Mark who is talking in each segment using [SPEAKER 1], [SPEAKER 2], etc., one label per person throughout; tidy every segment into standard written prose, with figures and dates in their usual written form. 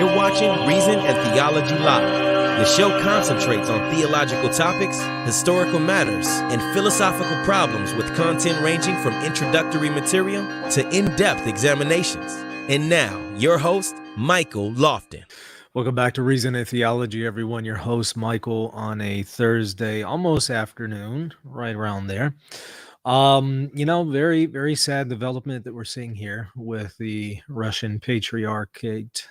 [SPEAKER 1] You're watching Reason and Theology Live. The show concentrates on theological topics, historical matters, and philosophical problems with content ranging from introductory material to in-depth examinations. And now, your host, Michael Lofton.
[SPEAKER 2] Welcome back to Reason and Theology, everyone. Your host, Michael, on a Thursday, almost afternoon, right around there. Very, very sad development that we're seeing here with the Russian Patriarchate.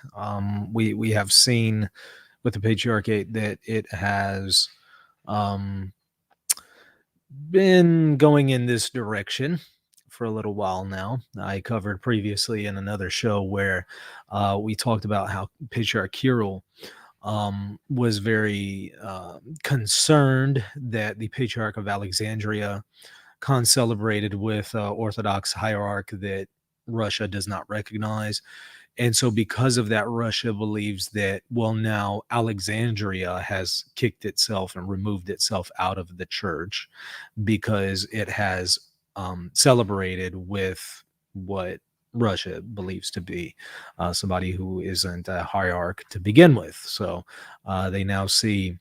[SPEAKER 2] We have seen with the Patriarchate that it has been going in this direction for a little while now. I covered previously in another show where we talked about how Patriarch Kyrill was very concerned that the Patriarch of Alexandria concelebrated with Orthodox hierarch that Russia does not recognize. And so because of that, Russia believes that, well, now Alexandria has kicked itself and removed itself out of the church because it has celebrated with what Russia believes to be somebody who isn't a hierarch to begin with. So they now see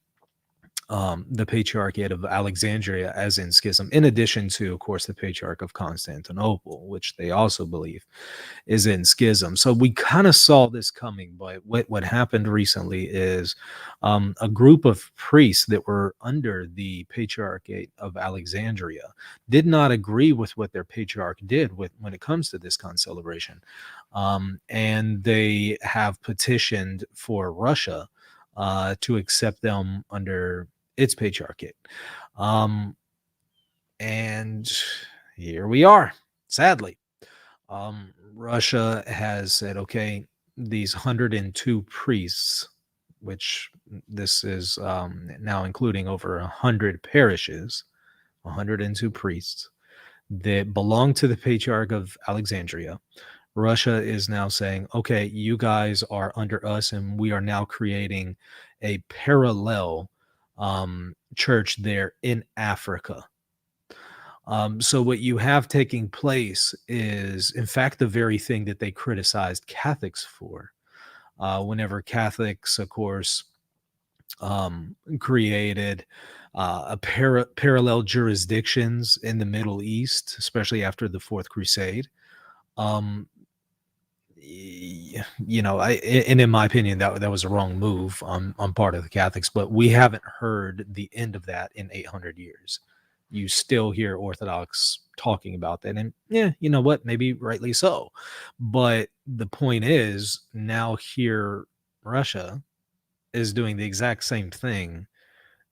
[SPEAKER 2] the Patriarchate of Alexandria as in schism, in addition to, of course, the Patriarch of Constantinople, which they also believe is in schism. So we kind of saw this coming, but what happened recently is a group of priests that were under the Patriarchate of Alexandria did not agree with what their patriarch did when it comes to this concelebration. And they have petitioned for Russia to accept them under its patriarchate. And here we are, sadly. Russia has said, okay, these 102 priests, which this is now including over 100 parishes, 102 priests that belong to the Patriarch of Alexandria. Russia is now saying, okay, you guys are under us, and we are now creating a parallel church there in Africa. So what you have taking place is, in fact, the very thing that they criticized Catholics for. Whenever Catholics, of course, created parallel jurisdictions in the Middle East, especially after the Fourth Crusade. And in my opinion, that was a wrong move on part of the Catholics, but we haven't heard the end of that in 800 years. You still hear Orthodox talking about that, and yeah, you know what, maybe rightly so. But the point is, now here Russia is doing the exact same thing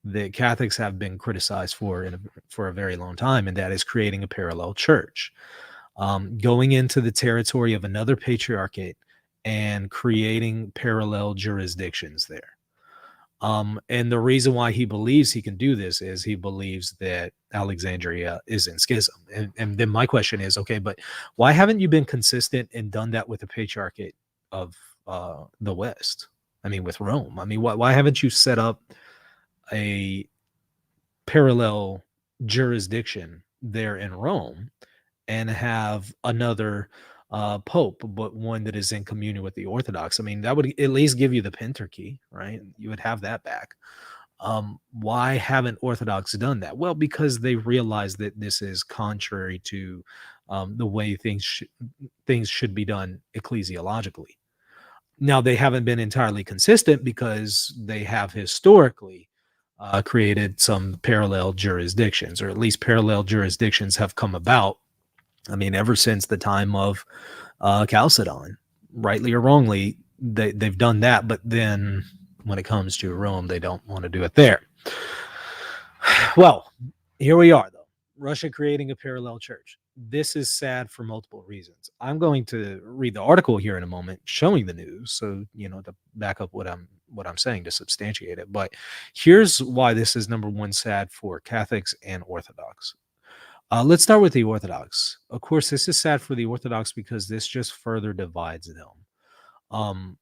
[SPEAKER 2] that Catholics have been criticized for a very long time, and that is creating a parallel church. Going into the territory of another patriarchate and creating parallel jurisdictions there. And the reason why he believes he can do this is he believes that Alexandria is in schism. And then my question is, okay, but why haven't you been consistent and done that with the Patriarchate of the West? I mean, with Rome. I mean, why haven't you set up a parallel jurisdiction there in Rome and have another pope, but one that is in communion with the Orthodox? I mean, that would at least give you the pentarchy, right? You would have that back. Why haven't Orthodox done that? Well, because they realize that this is contrary to the way things should be done ecclesiologically. Now, they haven't been entirely consistent because they have historically created some parallel jurisdictions, or at least parallel jurisdictions have come about. I mean, ever since the time of Chalcedon, rightly or wrongly, they've done that. But then when it comes to Rome, they don't want to do it there. Well, here we are, though. Russia creating a parallel church. This is sad for multiple reasons. I'm going to read the article here in a moment showing the news, so, to back up what I'm saying, to substantiate it. But here's why this is, number one, sad for Catholics and Orthodox. Let's start with the Orthodox. Of course, this is sad for the Orthodox because this just further divides them.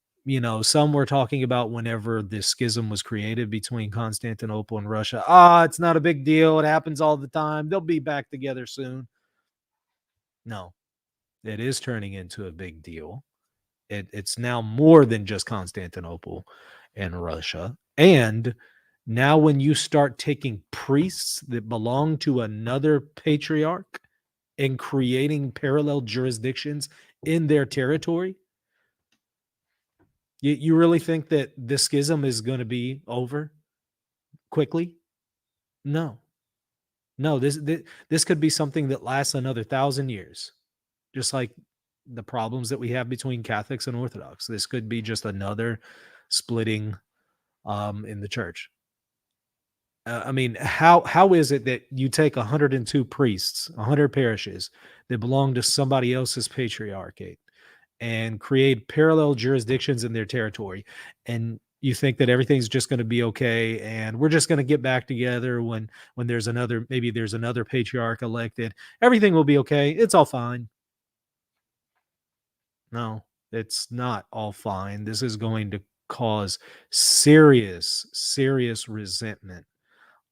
[SPEAKER 2] Some were talking about whenever this schism was created between Constantinople and Russia. It's not a big deal. It happens all the time. They'll be back together soon. No, it is turning into a big deal. It's now more than just Constantinople and Russia. And now when you start taking priests that belong to another patriarch and creating parallel jurisdictions in their territory, you really think that this schism is going to be over quickly? No. No, this could be something that lasts another 1,000 years, just like the problems that we have between Catholics and Orthodox. This could be just another splitting in the church. I mean, how is it that you take 102 priests, 100 parishes that belong to somebody else's patriarchate and create parallel jurisdictions in their territory, and you think that everything's just going to be okay, and we're just going to get back together when there's another, maybe there's another patriarch elected, everything will be okay, it's all fine? No, it's not all fine. This is going to cause serious resentment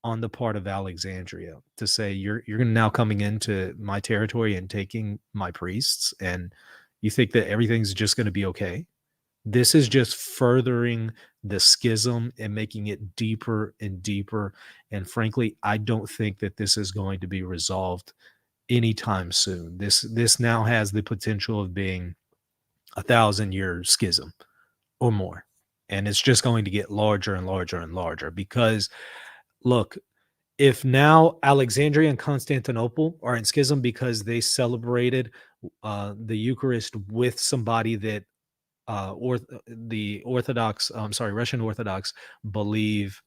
[SPEAKER 2] on the part of Alexandria to say you're now coming into my territory and taking my priests, and you think that everything's just going to be okay. This is just furthering the schism and making it deeper and deeper. And frankly, I don't think that this is going to be resolved anytime soon. This now has the potential of being 1,000-year schism or more. And it's just going to get larger and larger and larger because, look, if now Alexandria and Constantinople are in schism because they celebrated the Eucharist with somebody that the Orthodox, Russian Orthodox believe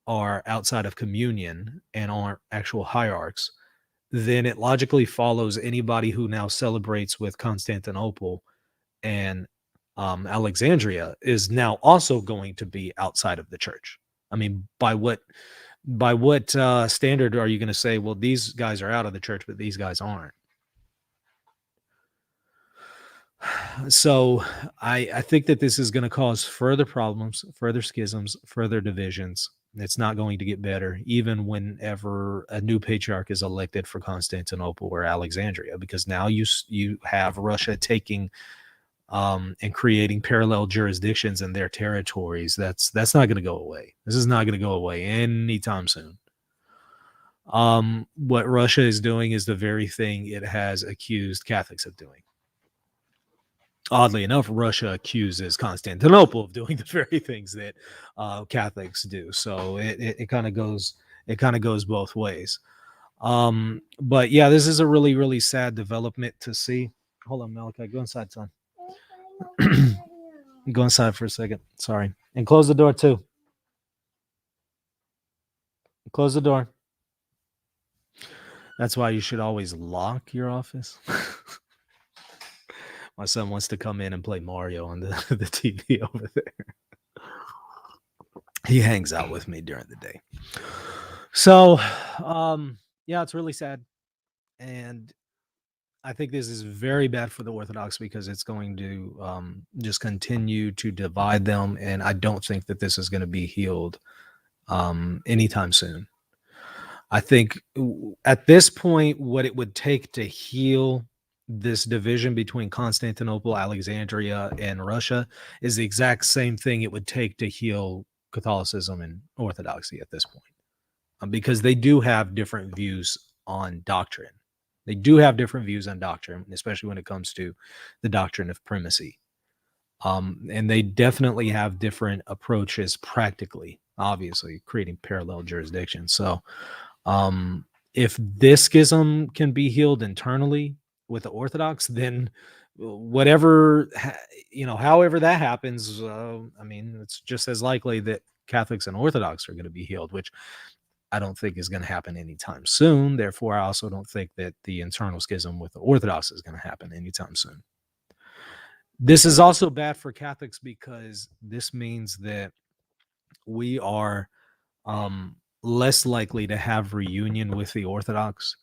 [SPEAKER 2] are outside of communion and aren't actual hierarchs, then it logically follows anybody who now celebrates with Constantinople and Alexandria is now also going to be outside of the church. I mean, by what standard are you going to say, well, these guys are out of the church, but these guys aren't? So I think that this is going to cause further problems, further schisms, further divisions. It's not going to get better, even whenever a new patriarch is elected for Constantinople or Alexandria, because now you have Russia taking and creating parallel jurisdictions in their territories. That's not going to go away. This is not going to go away anytime soon. What Russia is doing is the very thing it has accused Catholics of doing. Oddly enough, Russia accuses Constantinople of doing the very things that Catholics do. So it kind of goes both ways. But yeah, this is a really, really sad development to see. Hold on, Malachi, go inside, son. Go inside for a second. Sorry. And close the door too. Close the door. That's why you should always lock your office. My son wants to come in and play Mario on the TV over there. He hangs out with me during the day. So, yeah, it's really sad. And I think this is very bad for the Orthodox because it's going to just continue to divide them. And I don't think that this is going to be healed anytime soon. I think at this point, what it would take to heal this division between Constantinople, Alexandria, and Russia is the exact same thing it would take to heal Catholicism and Orthodoxy at this point, because they do have different views on doctrine. They do have different views on doctrine, especially when it comes to the doctrine of primacy. And they definitely have different approaches practically, obviously, creating parallel jurisdictions. So if this schism can be healed internally with the Orthodox, then whatever, however that happens, I mean, it's just as likely that Catholics and Orthodox are going to be healed, which I don't think is going to happen anytime soon. Therefore, I also don't think that the internal schism with the Orthodox is going to happen anytime soon. This is also bad for Catholics because this means that we are less likely to have reunion with the Orthodox,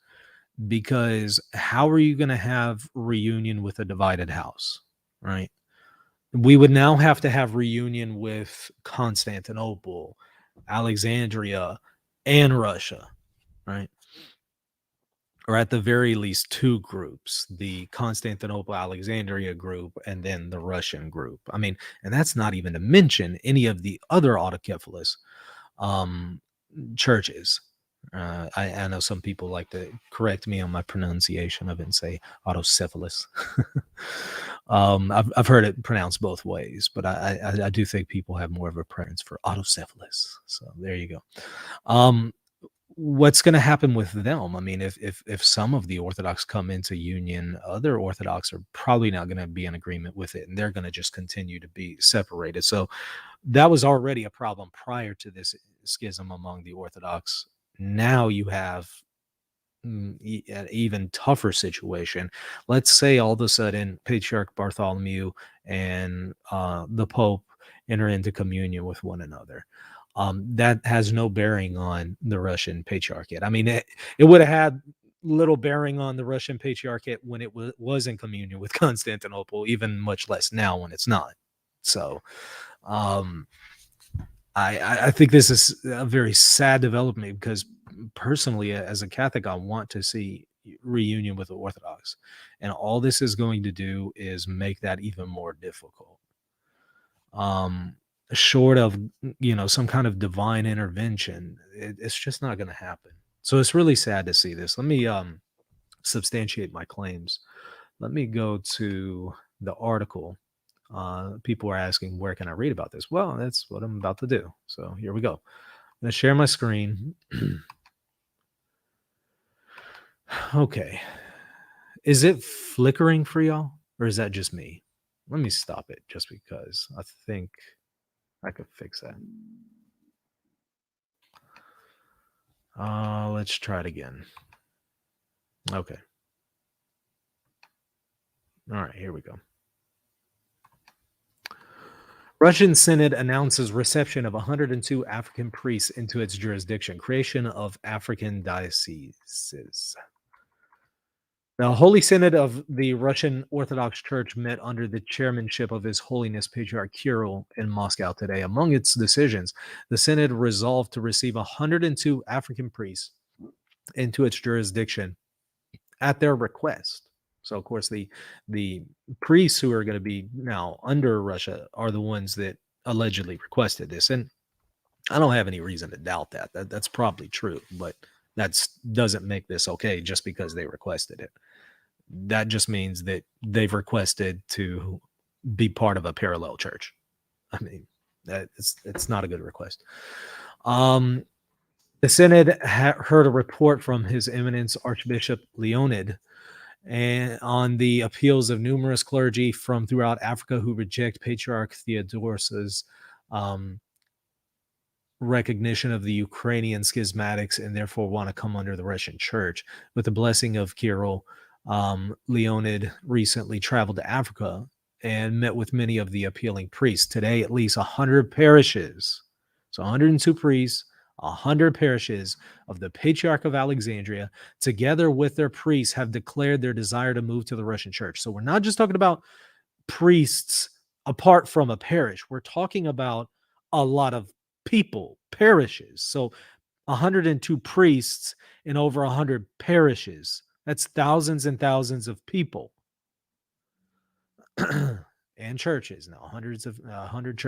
[SPEAKER 2] because how are you going to have reunion with a divided house, right? We would now have to have reunion with Constantinople, Alexandria, and Russia, right? or at the very least two groups, the Constantinople Alexandria group and then the Russian group. I mean, and that's not even to mention any of the other autocephalous um, churches. I know some people like to correct me on my pronunciation of it and say autocephalous. I've heard it pronounced both ways, but I do think people have more of a preference for autocephalous. So there you go. What's going to happen with them? I mean, if some of the Orthodox come into union, other Orthodox are probably not going to be in agreement with it, and they're going to just continue to be separated. So that was already a problem prior to this schism among the Orthodox. Now you have an even tougher situation. Let's say all of a sudden Patriarch Bartholomew and the Pope enter into communion with one another. That has no bearing on the Russian Patriarchate. I mean, it would have had little bearing on the Russian Patriarchate when it was in communion with Constantinople, even much less now when it's not. So I think this is a very sad development because personally, as a Catholic, I want to see reunion with the Orthodox. And all this is going to do is make that even more difficult. Short of, some kind of divine intervention, it's just not going to happen. So it's really sad to see this. Let me substantiate my claims. Let me go to the article. People are asking, where can I read about this? Well, that's what I'm about to do. So here we go. I'm going to share my screen. Okay. Is it flickering for y'all, or is that just me? Let me stop it just because I think I could fix that. Let's try it again. Okay. All right, here we go. Russian Synod announces reception of 102 African priests into its jurisdiction, creation of African dioceses. The Holy Synod of the Russian Orthodox Church met under the chairmanship of His Holiness Patriarch Kyrill in Moscow today. Among its decisions, the Synod resolved to receive 102 African priests into its jurisdiction at their request. So, of course, the priests who are going to be now under Russia are the ones that allegedly requested this. And I don't have any reason to doubt that. That's probably true, but that doesn't make this okay just because they requested it. That just means that they've requested to be part of a parallel church. I mean, it's not a good request. The Synod heard a report from His Eminence Archbishop Leonid and on the appeals of numerous clergy from throughout Africa who reject Patriarch Theodorus's recognition of the Ukrainian schismatics and therefore want to come under the Russian Church. With the blessing of Kyrill, Leonid recently traveled to Africa and met with many of the appealing priests. Today, at least 100 parishes, so 102 priests, 100 parishes of the Patriarch of Alexandria, together with their priests, have declared their desire to move to the Russian Church. So we're not just talking about priests apart from a parish. We're talking about a lot of people, parishes. So 102 priests in over 100 parishes. That's thousands and thousands of people. And churches now, 100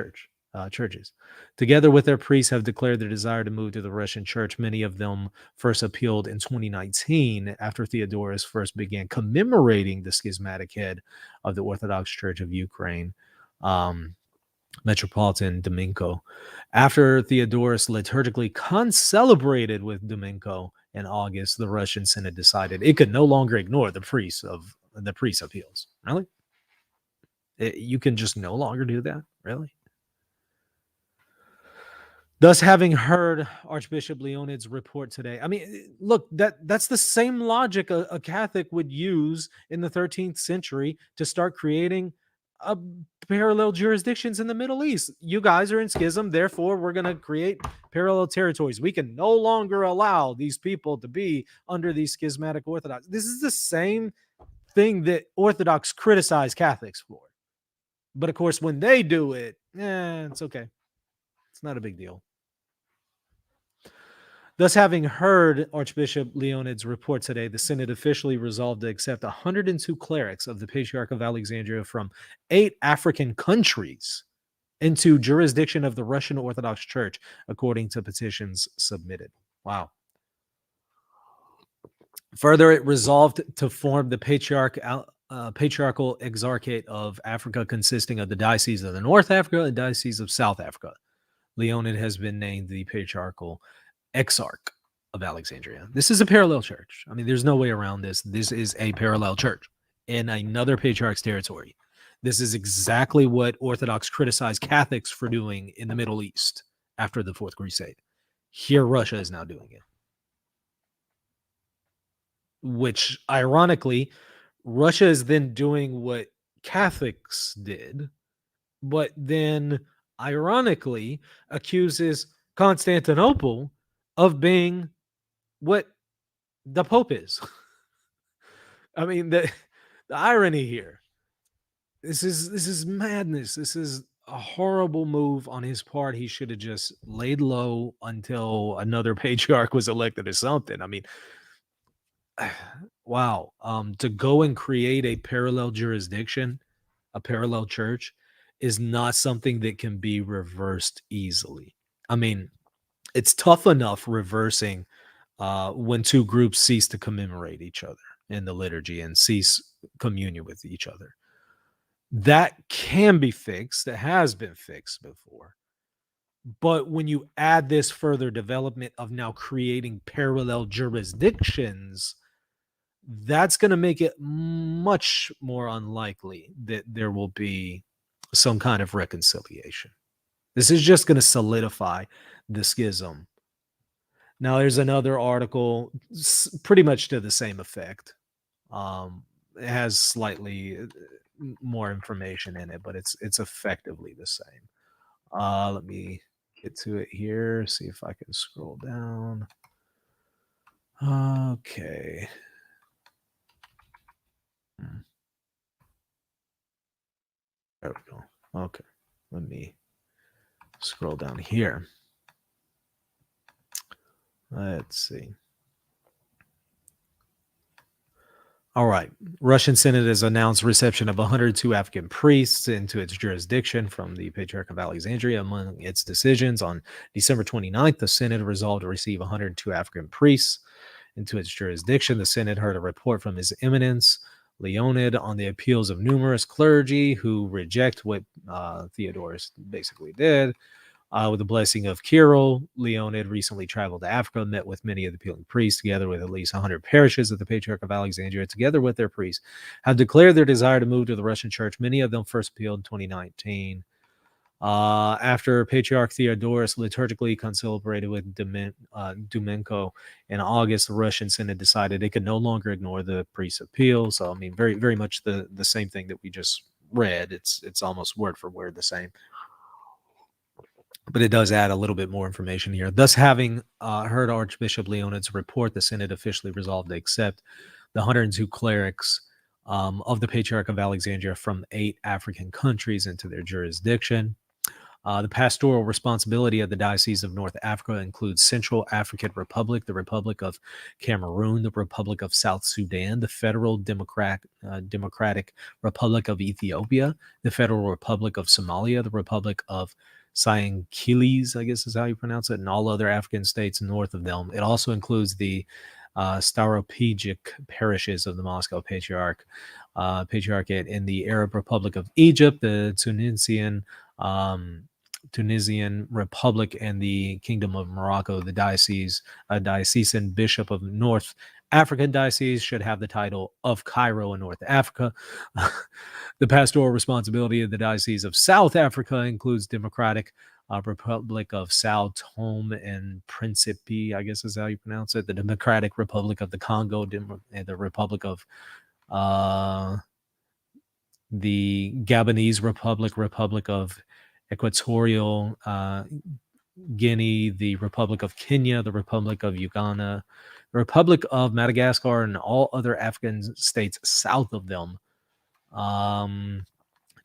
[SPEAKER 2] churches. Together with their priests have declared their desire to move to the Russian Church. Many of them first appealed in 2019 after Theodorus first began commemorating the schismatic head of the Orthodox Church of Ukraine, Metropolitan Dominko. After Theodorus liturgically concelebrated with Dominko in August, the Russian Synod decided it could no longer ignore the priest's appeals. Really? You can just no longer do that? Really? Thus, having heard Archbishop Leonid's report today, I mean, look, that's the same logic a Catholic would use in the 13th century to start creating parallel jurisdictions in the Middle East. You guys are in schism, therefore we're going to create parallel territories. We can no longer allow these people to be under these schismatic Orthodox. This is the same thing that Orthodox criticize Catholics for. But of course, when they do it, it's okay. It's not a big deal. Thus, having heard Archbishop Leonid's report today, the Synod officially resolved to accept 102 clerics of the Patriarch of Alexandria from 8 African countries into jurisdiction of the Russian Orthodox Church, according to petitions submitted. Wow. Further, it resolved to form the Patriarchal Exarchate of Africa, consisting of the Diocese of the North Africa and Diocese of South Africa. Leonid has been named the Patriarchal Exarch of Alexandria. This is a parallel church. I mean, there's no way around this. This is a parallel church in another patriarch's territory. This is exactly what Orthodox criticized Catholics for doing in the Middle East after the Fourth Crusade. Here, Russia is now doing it. Which, ironically, Russia is then doing what Catholics did, but then, ironically, accuses Constantinople of being what the Pope is. I mean, the irony here. This is madness. This is a horrible move on his part. He should have just laid low until another patriarch was elected or something. I mean, wow. To go and create a parallel jurisdiction, a parallel church, is not something that can be reversed easily. I mean, it's tough enough reversing when two groups cease to commemorate each other in the liturgy and cease communion with each other. That can be fixed. That has been fixed before. But when you add this further development of now creating parallel jurisdictions, that's going to make it much more unlikely that there will be some kind of reconciliation. This is just going to solidify the schism. Now, there's another article pretty much to the same effect. It has slightly more information in it, but it's effectively the same. Let me get to it here, see if I can scroll down. Okay. There we go. Okay. Let me scroll down here. Let's see. All right. Russian Synod has announced reception of 102 African priests into its jurisdiction from the Patriarch of Alexandria. Among its decisions, on December 29th, the Synod resolved to receive 102 African priests into its jurisdiction. The Synod heard a report from His Eminence Leonid on the appeals of numerous clergy who reject what Theodorus basically did. With the blessing of Kyrill, Leonid recently traveled to Africa, met with many of the appealing priests, together with at least 100 parishes of the Patriarch of Alexandria, together with their priests, have declared their desire to move to the Russian Church. Many of them first appealed in 2019. After Patriarch Theodorus liturgically conciliated with Dumenko in August, the Russian Synod decided it could no longer ignore the priest's appeal. So, I mean, very, very much the same thing that we just read. It's almost word for word the same. But it does add a little bit more information here. Thus, having heard Archbishop Leonid's report, the Synod officially resolved to accept the 102 clerics of the Patriarch of Alexandria from 8 African countries into their jurisdiction. The pastoral responsibility of the Diocese of North Africa includes Central African Republic, the Republic of Cameroon, the Republic of South Sudan, the Federal Democratic Republic of Ethiopia, the Federal Republic of Somalia, the Republic of Seychelles, I guess is how you pronounce it, and all other African states north of them. It also includes the Staropegic parishes of the Moscow Patriarchate in the Arab Republic of Egypt, the Tunisian Republic, and the Kingdom of Morocco. The diocesan bishop of North African diocese should have the title of Cairo in North Africa. The pastoral responsibility of the Diocese of South Africa includes Democratic Republic of Sao Tome and Principe, I guess is how you pronounce it, the Democratic Republic of the Congo, and the Republic of the Gabonese Republic, Republic of Equatorial Guinea, the Republic of Kenya, the Republic of Uganda, the Republic of Madagascar, and all other African states south of them.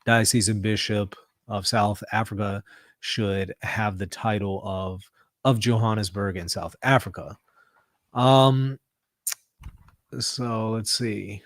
[SPEAKER 2] Diocesan Bishop of South Africa should have the title of of Johannesburg in South Africa. So let's see.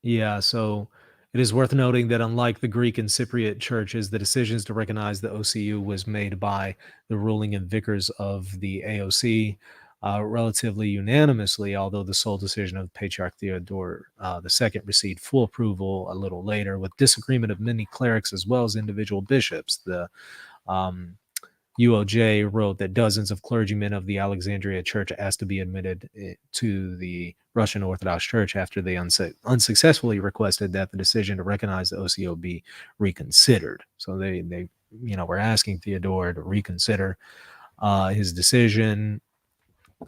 [SPEAKER 2] Yeah, so it is worth noting that unlike the Greek and Cypriot churches, the decisions to recognize the OCU was made by the ruling and vicars of the AOC relatively unanimously, although the sole decision of Patriarch Theodore II received full approval a little later, with disagreement of many clerics as well as individual bishops. The UOJ wrote that dozens of clergymen of the Alexandria Church asked to be admitted to the Russian Orthodox Church after they unsuccessfully requested that the decision to recognize the OCO be reconsidered. So they were asking Theodore to reconsider his decision.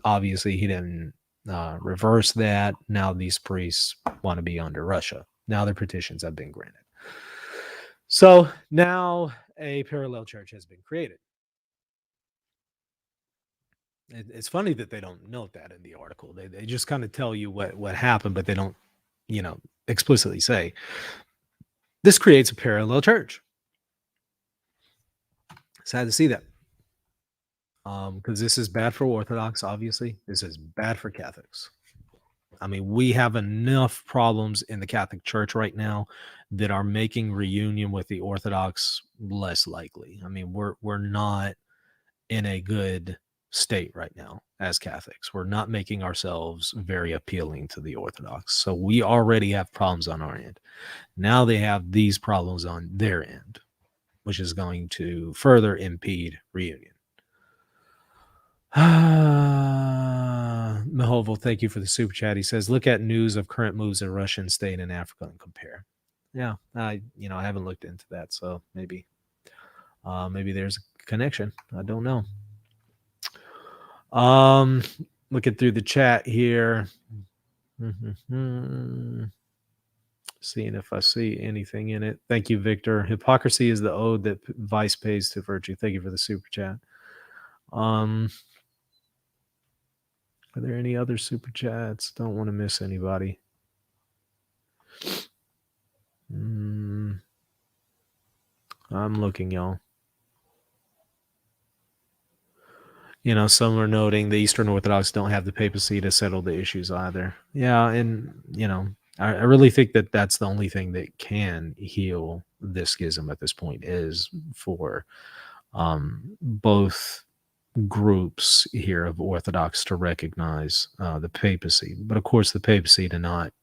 [SPEAKER 2] Obviously, he didn't reverse that. Now these priests want to be under Russia. Now their petitions have been granted. So now a parallel church has been created. It's funny that they don't note that in the article. They just kind of tell you what happened, but they don't, explicitly say this creates a parallel church. Sad to see that. Because this is bad for Orthodox, obviously. This is bad for Catholics. I mean, we have enough problems in the Catholic Church right now that are making reunion with the Orthodox less likely. I mean, we're not in a good state right now as Catholics. We're not making ourselves very appealing to the Orthodox. So we already have problems on our end. Now they have these problems on their end, which is going to further impede reunion. Mahoval, thank you for the super chat. He says, look at news of current moves of Russian state in Africa and compare. Yeah, I haven't looked into that, so maybe there's a connection. I don't know. Looking through the chat here. Seeing if I see anything in it. Thank you, Victor. Hypocrisy is the ode that vice pays to virtue. Thank you for the super chat. Are there any other super chats? Don't want to miss anybody. I'm looking, y'all. Some are noting the Eastern Orthodox don't have the papacy to settle the issues either. Yeah, and, I really think that that's the only thing that can heal this schism at this point is for both groups here of Orthodox to recognize the papacy. But, of course, the papacy to not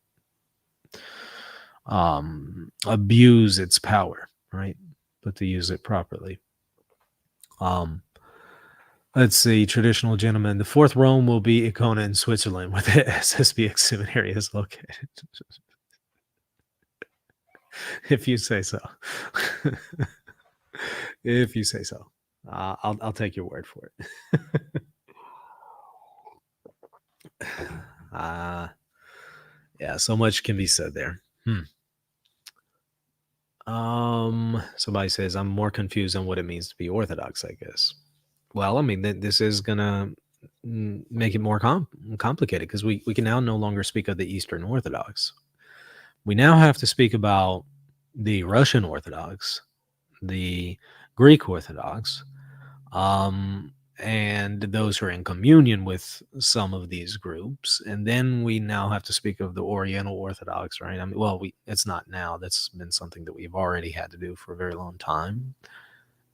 [SPEAKER 2] abuse its power, right? But to use it properly. Let's see, traditional gentleman. The fourth Rome will be Icona in Switzerland, where the SSBX seminary is located. If you say so. If you say so. I'll take your word for it. Yeah, so much can be said there. Somebody says, I'm more confused on what it means to be Orthodox, I guess. Well, I mean, this is going to make it more complicated because we can now no longer speak of the Eastern Orthodox. We now have to speak about the Russian Orthodox, the Greek Orthodox, and those who are in communion with some of these groups. And then we now have to speak of the Oriental Orthodox, right? I mean, well, it's not now. That's been something that we've already had to do for a very long time.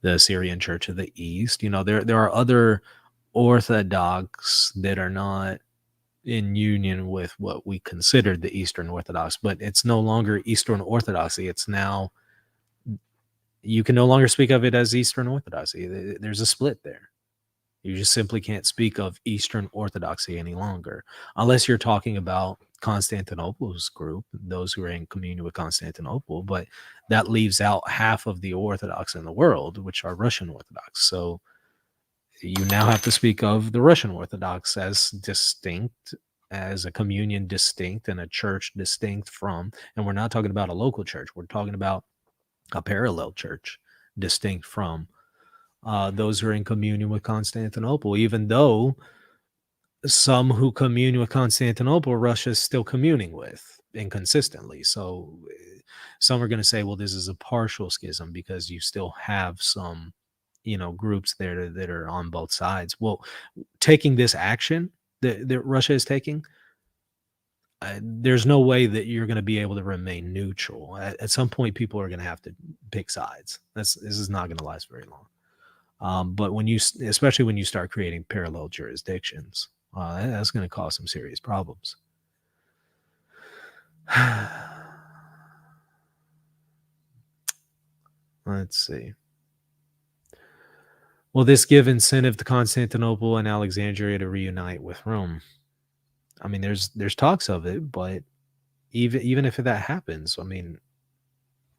[SPEAKER 2] The Syrian Church of the East. There are other Orthodox that are not in union with what we considered the Eastern Orthodox, but it's no longer Eastern Orthodoxy. It's now, you can no longer speak of it as Eastern Orthodoxy. There's a split there. You just simply can't speak of Eastern Orthodoxy any longer, unless you're talking about Constantinople's group, those who are in communion with Constantinople, but that leaves out half of the Orthodox in the world, which are Russian Orthodox. So you now have to speak of the Russian Orthodox as distinct, as a communion distinct and a church distinct from, and we're not talking about a local church. We're talking about a parallel church distinct from those who are in communion with Constantinople, even though some who commune with Constantinople, Russia is still communing with inconsistently. So some are going to say, well, this is a partial schism because you still have some groups there that are on both sides. Well, taking this action that Russia is taking, there's no way that you're going to be able to remain neutral. At some point, people are going to have to pick sides. This is not going to last very long. But especially when you start creating parallel jurisdictions, that's going to cause some serious problems. Let's see. Will this give incentive to Constantinople and Alexandria to reunite with Rome? I mean, there's talks of it, but even if that happens, I mean,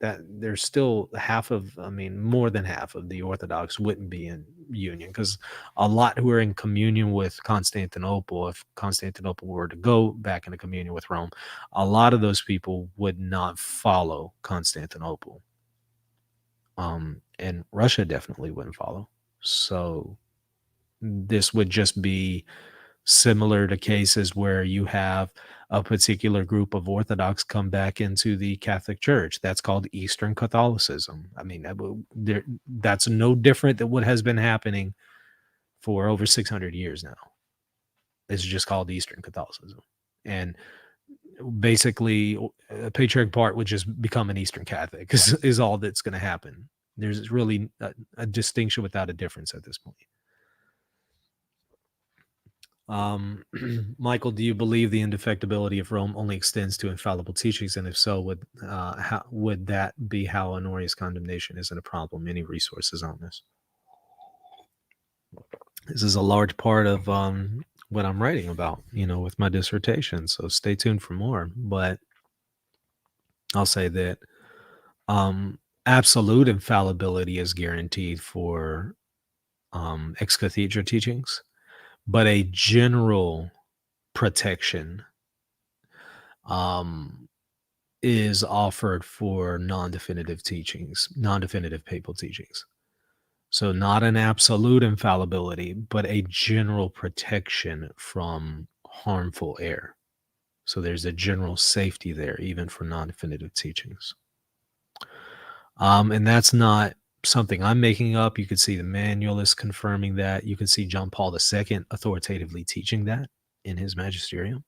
[SPEAKER 2] that there's still more than half of the Orthodox wouldn't be in union, because a lot who are in communion with Constantinople, if Constantinople were to go back into communion with Rome, a lot of those people would not follow Constantinople. And Russia definitely wouldn't follow. So this would just be similar to cases where you have a particular group of Orthodox come back into the Catholic Church. That's called Eastern Catholicism. I mean, that's no different than what has been happening for over 600 years now. It's just called Eastern Catholicism. And basically, a Patriarch part would just become an Eastern Catholic is all that's going to happen. There's really a distinction without a difference at this point. Michael, do you believe the indefectibility of Rome only extends to infallible teachings? And if so, would that be how Honorius' condemnation isn't a problem? Any resources on this? This is a large part of what I'm writing about, with my dissertation. So stay tuned for more. But I'll say that absolute infallibility is guaranteed for ex cathedra teachings, but a general protection is offered for non-definitive teachings, non-definitive papal teachings. So not an absolute infallibility, but a general protection from harmful error. So there's a general safety there, even for non-definitive teachings. And that's not something I'm making up. You could see the manualists confirming that. You could see John Paul II authoritatively teaching that in his magisterium.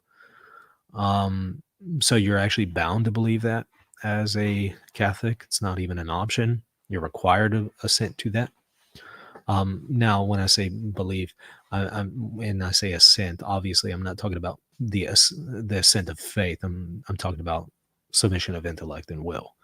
[SPEAKER 2] So you're actually bound to believe that as a Catholic. It's not even an option. You're required to assent to that. Now, when I say believe, and I say assent, obviously I'm not talking about the assent of faith. I'm talking about submission of intellect and will.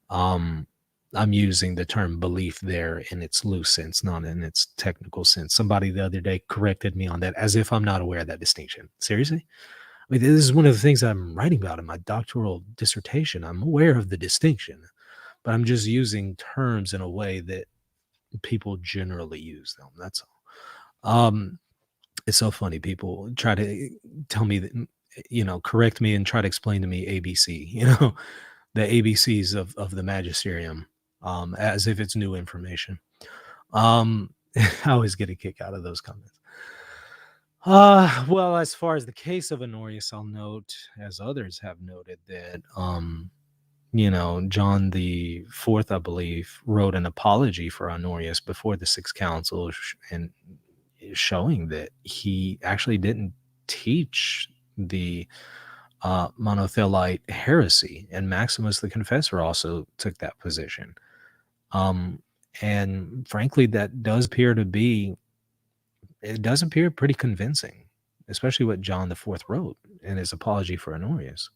[SPEAKER 2] I'm using the term belief there in its loose sense, not in its technical sense. Somebody the other day corrected me on that, as if I'm not aware of that distinction. Seriously? I mean, this is one of the things I'm writing about in my doctoral dissertation. I'm aware of the distinction, but I'm just using terms in a way that people generally use them. That's all. It's so funny. People try to tell me that, correct me and try to explain to me ABC, the ABCs of the magisterium, as if it's new information. I always get a kick out of those comments. Well, as far as the case of Honorius, I'll note, as others have noted, that John the Fourth, I believe, wrote an apology for Honorius before the Sixth Council, and showing that he actually didn't teach the monothelite heresy, and Maximus the Confessor also took that position. And frankly, that does appear pretty convincing, especially what John the Fourth wrote in his apology for Honorius.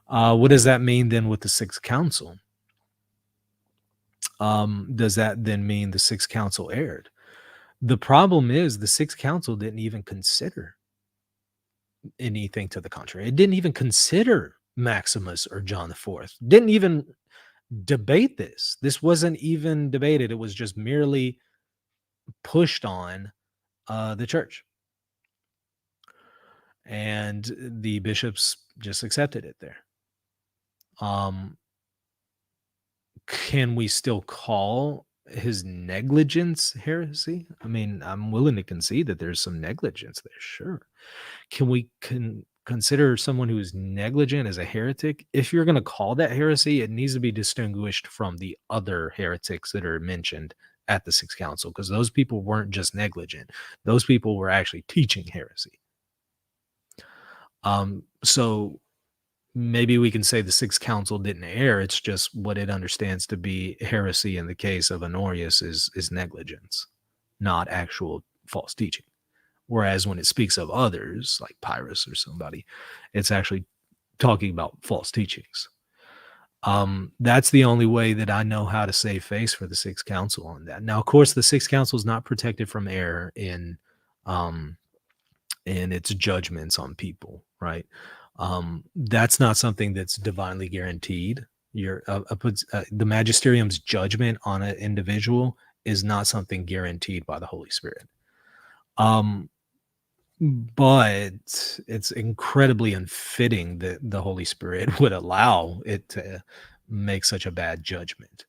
[SPEAKER 2] What does that mean then with the Sixth Council? Does that then mean the Sixth Council erred? The problem is the Sixth Council didn't even consider anything to the contrary. It didn't even consider Maximus or John the Fourth. Didn't even debate this. This wasn't even debated. It was just merely pushed on the church. And the bishops just accepted it there. Can we still call his negligence heresy? I mean, I'm willing to concede that there's some negligence there, sure. Can we consider someone who is negligent as a heretic? If you're going to call that heresy, it needs to be distinguished from the other heretics that are mentioned at the Sixth Council, because those people weren't just negligent. Those people were actually teaching heresy. So maybe we can say the Sixth Council didn't err. It's just what it understands to be heresy in the case of Honorius is negligence, not actual false teaching. Whereas when it speaks of others, like Pyrrhus or somebody, it's actually talking about false teachings. That's the only way that I know how to save face for the Sixth Council on that. Now, of course, the Sixth Council is not protected from error in its judgments on people, right? That's not something that's divinely guaranteed. The magisterium's judgment on an individual is not something guaranteed by the Holy Spirit. But it's incredibly unfitting that the Holy Spirit would allow it to make such a bad judgment,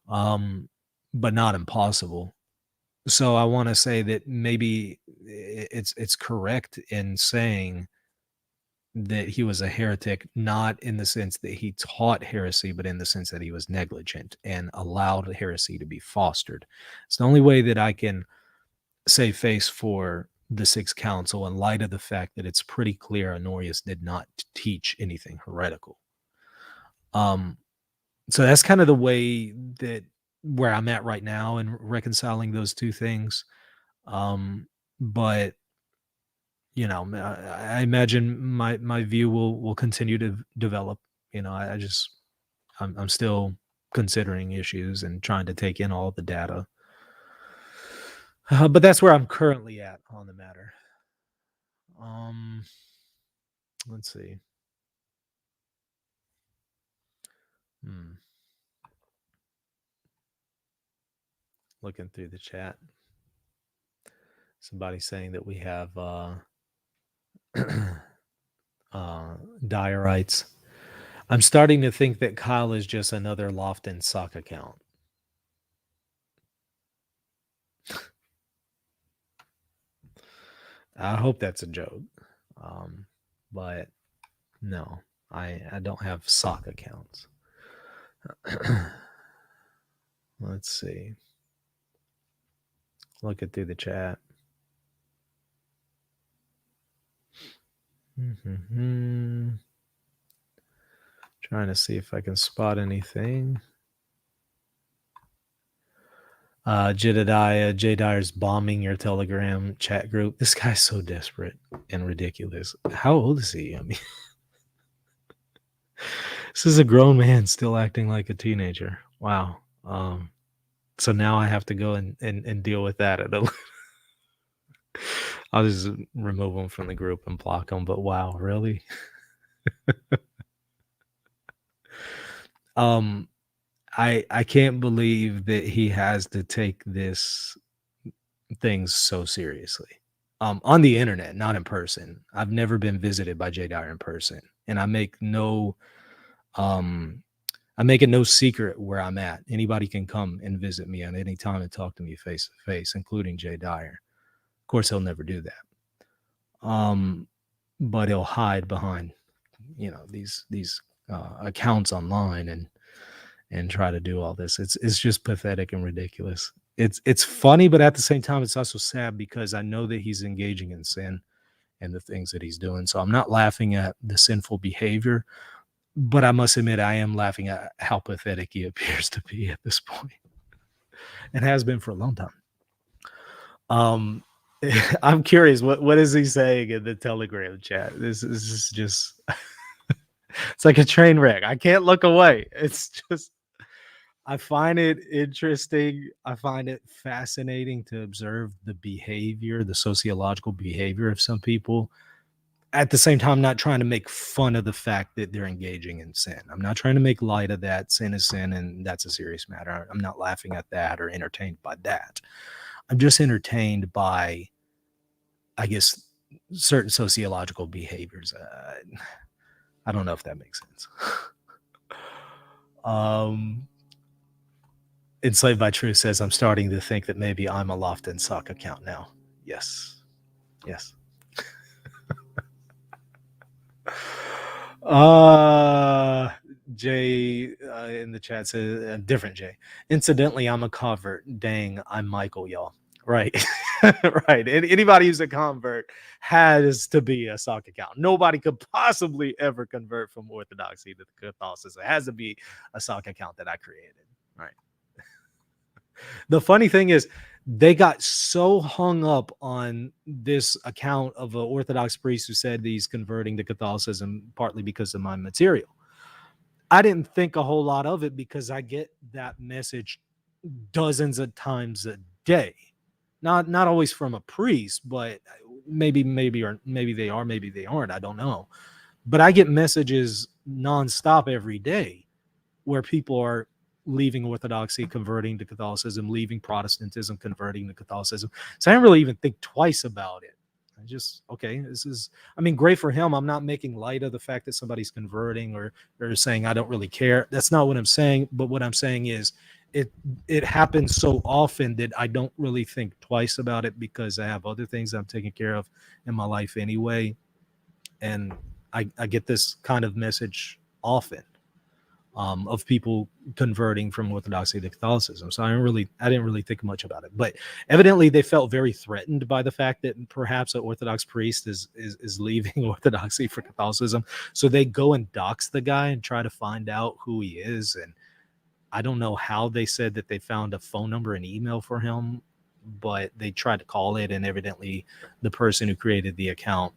[SPEAKER 2] but not impossible. So I want to say that maybe it's correct in saying that he was a heretic, not in the sense that he taught heresy, but in the sense that he was negligent and allowed heresy to be fostered. It's the only way that I can save face for the Sixth Council in light of the fact that it's pretty clear Honorius did not teach anything heretical. So that's kind of the way that where I'm at right now in reconciling those two things. But you know, I imagine my view will continue to develop. You know, I'm still considering issues and trying to take in all the data. But that's where I'm currently at on the matter. Let's see. Looking through the chat. Somebody saying that we have diorites. I'm starting to think that Kyle is just another Lofton sock account. I hope that's a joke. But no, I don't have sock accounts. Let's see. Looking through the chat. Trying to see if I can spot anything. Jedediah, J. Dyer's bombing your Telegram chat group. This guy's so desperate and ridiculous. How old is he? I mean, this is a grown man still acting like a teenager. Wow. So now I have to go and deal with that. I'll just remove him from the group and block him. But wow, really? I can't believe that he has to take this things so seriously. On the internet, not in person. I've never been visited by J. Dyer in person, and I make it no secret where I'm at. Anybody can come and visit me at any time and talk to me face to face, including J. Dyer. Of course, he'll never do that. But he'll hide behind, these accounts online and try to do all this. It's just pathetic and ridiculous. It's funny, but at the same time, it's also sad because I know that he's engaging in sin and the things that he's doing. So I'm not laughing at the sinful behavior, but I must admit I am laughing at how pathetic he appears to be at this point. And has been for a long time. I'm curious, what is he saying in the Telegram chat? This is just it's like a train wreck. I can't look away. It's just, I find it interesting. I find it fascinating to observe the behavior, the sociological behavior of some people. At the same time, not trying to make fun of the fact that they're engaging in sin. I'm not trying to make light of that. Sin is sin, and that's a serious matter. I'm not laughing at that or entertained by that. I'm just entertained by, I guess, certain sociological behaviors. I don't know if that makes sense. Enslaved by Truth says, I'm starting to think that maybe I'm a Lofton sock account now. Yes. Jay in the chat says, different Jay. Incidentally, I'm a convert. Dang, I'm Michael, y'all. Right. Right. And anybody who's a convert has to be a sock account. Nobody could possibly ever convert from Orthodoxy to Catholicism. It has to be a sock account that I created. Right. The funny thing is, they got so hung up on this account of an Orthodox priest who said he's converting to Catholicism partly because of my material. I didn't think a whole lot of it because I get that message dozens of times a day. Not always from a priest, but maybe they are, maybe they aren't. I don't know. But I get messages nonstop every day where people are leaving Orthodoxy, converting to Catholicism, leaving Protestantism, converting to Catholicism. So I didn't really even think twice about it. I just, okay, this is, I mean, great for him. I'm not making light of the fact that somebody's converting or saying I don't really care. That's not what I'm saying. But what I'm saying is it happens so often that I don't really think twice about it because I have other things I'm taking care of in my life anyway. And I get this kind of message often. Of people converting from Orthodoxy to Catholicism. So I didn't really think much about it. But evidently they felt very threatened by the fact that perhaps an Orthodox priest is leaving Orthodoxy for Catholicism. So they go and dox the guy and try to find out who he is. And I don't know how they said that they found a phone number and email for him, but they tried to call it, and evidently the person who created the account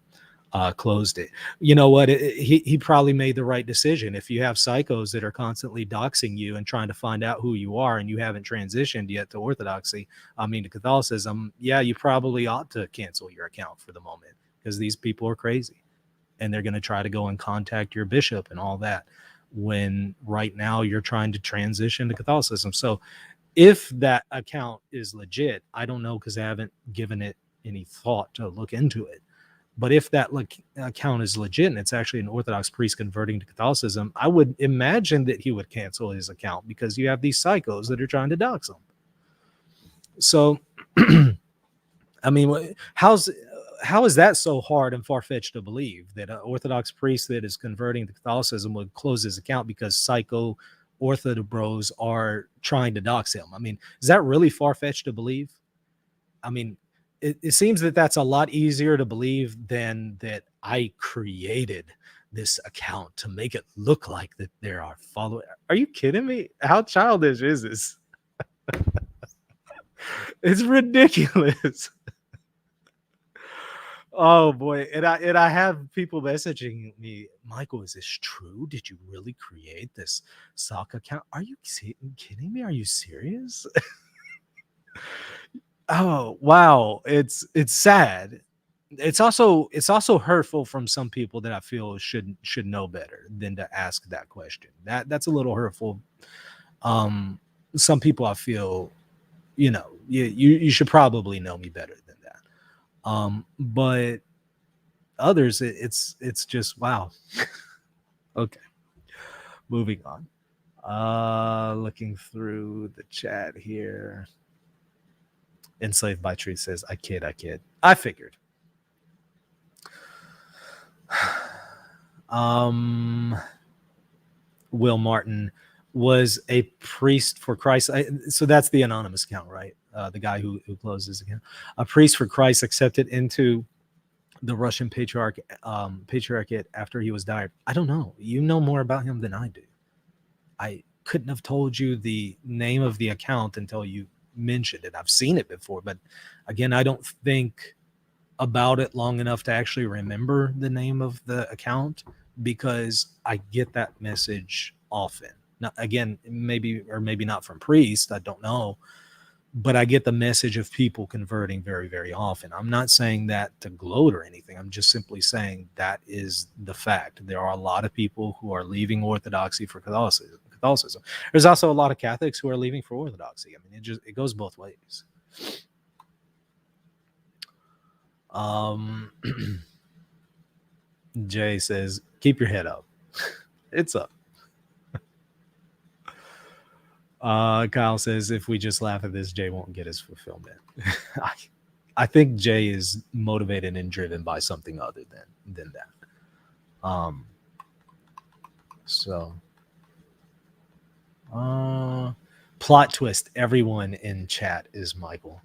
[SPEAKER 2] closed it. You know what? He probably made the right decision. If you have psychos that are constantly doxing you and trying to find out who you are, and you haven't transitioned yet to Orthodoxy, to Catholicism, yeah, you probably ought to cancel your account for the moment because these people are crazy and they're going to try to go and contact your bishop and all that when right now you're trying to transition to Catholicism. So if that account is legit, I don't know because I haven't given it any thought to look into it. But if that account is legit and it's actually an Orthodox priest converting to Catholicism, I would imagine that he would cancel his account because you have these psychos that are trying to dox him. So, I mean, how is that so hard and far-fetched to believe that an Orthodox priest that is converting to Catholicism would close his account because psycho Orthodox bros are trying to dox him? I mean, is that really far-fetched to believe? I mean, it seems that that's a lot easier to believe than that I created this account to make it look like that there are followers. Are you kidding me? How childish is this? It's ridiculous. Oh boy. And I have people messaging me, Michael, is this true? Did you really create this sock account? Are you kidding me? Are you serious? Oh wow, it's sad. It's also hurtful from some people that I feel should know better than to ask that question. That's a little hurtful. Some people I feel, you should probably know me better than that. But others, it's just wow. Okay, moving on. Looking through the chat here. Enslaved by Truth says, I kid. I figured. Will Martin was a priest for Christ. So that's the anonymous account, right? The guy who closed his account. A priest for Christ accepted into the Russian Patriarchate after he was died. I don't know. You know more about him than I do. I couldn't have told you the name of the account until you mentioned it. I've seen it before, but again, I don't think about it long enough to actually remember the name of the account because I get that message often. Now, again, maybe not from priests, I don't know, but I get the message of people converting very, very often. I'm not saying that to gloat or anything. I'm just simply saying that is the fact. There are a lot of people who are leaving Orthodoxy for Catholicism. There's also a lot of Catholics who are leaving for Orthodoxy. I mean, it goes both ways. Jay says, keep your head up. It's up. Kyle says, if we just laugh at this, Jay won't get his fulfillment. I think Jay is motivated and driven by something other than that. So Plot twist: everyone in chat is Michael.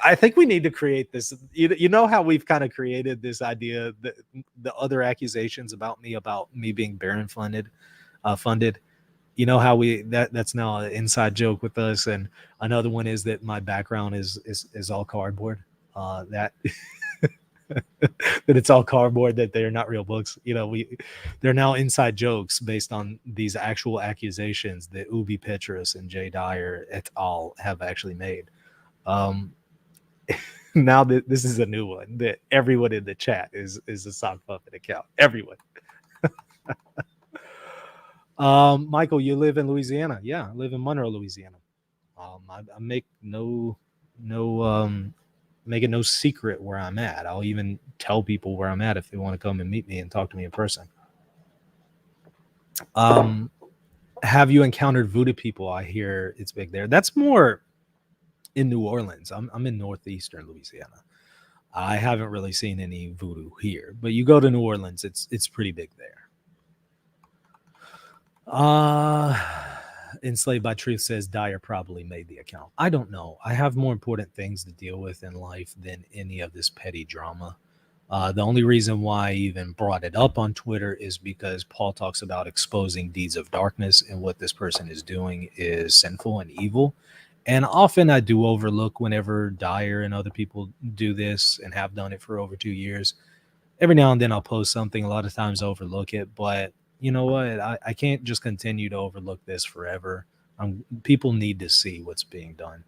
[SPEAKER 2] I think we need to create this. You know how we've kind of created this idea that the other accusations about me being Baron funded. You know how that's now an inside joke with us. And another one is that my background is all cardboard. That that it's all cardboard, that they're not real books. They're now inside jokes based on these actual accusations that Ubi Petrus and Jay Dyer et al. Have actually made. Now that this is a new one, that everyone in the chat is a sock puppet account. Everyone. Michael, you live in Louisiana. Yeah, I live in Monroe, Louisiana. I make making no secret where I'm at. I'll even tell people where I'm at if they want to come and meet me and talk to me in person. Have you encountered voodoo people? I hear it's big there. That's more in New Orleans. I'm in northeastern Louisiana. I haven't really seen any voodoo here, but you go to New Orleans, it's pretty big there. Enslaved by Truth says Dyer probably made the account. I don't know. I have more important things to deal with in life than any of this petty drama. The only reason why I even brought it up on Twitter is because Paul talks about exposing deeds of darkness, and what this person is doing is sinful and evil. And often I do overlook whenever Dyer and other people do this and have done it for over 2 years. Every now and then I'll post something. A lot of times I overlook it, but you know what? I can't just continue to overlook this forever. People need to see what's being done.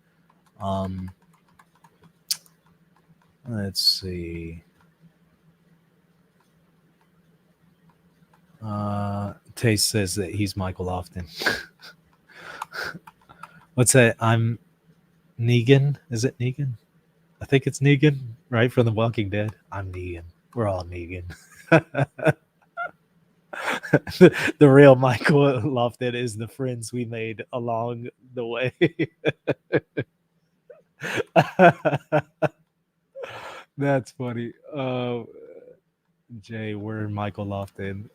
[SPEAKER 2] Let's see. Taste says that he's Michael Lofton. What's that? I'm Negan. Is it Negan? I think it's Negan, right? From The Walking Dead. I'm Negan. We're all Negan. The real Michael Lofton is the friends we made along the way. That's funny. Jay, we're Michael Lofton.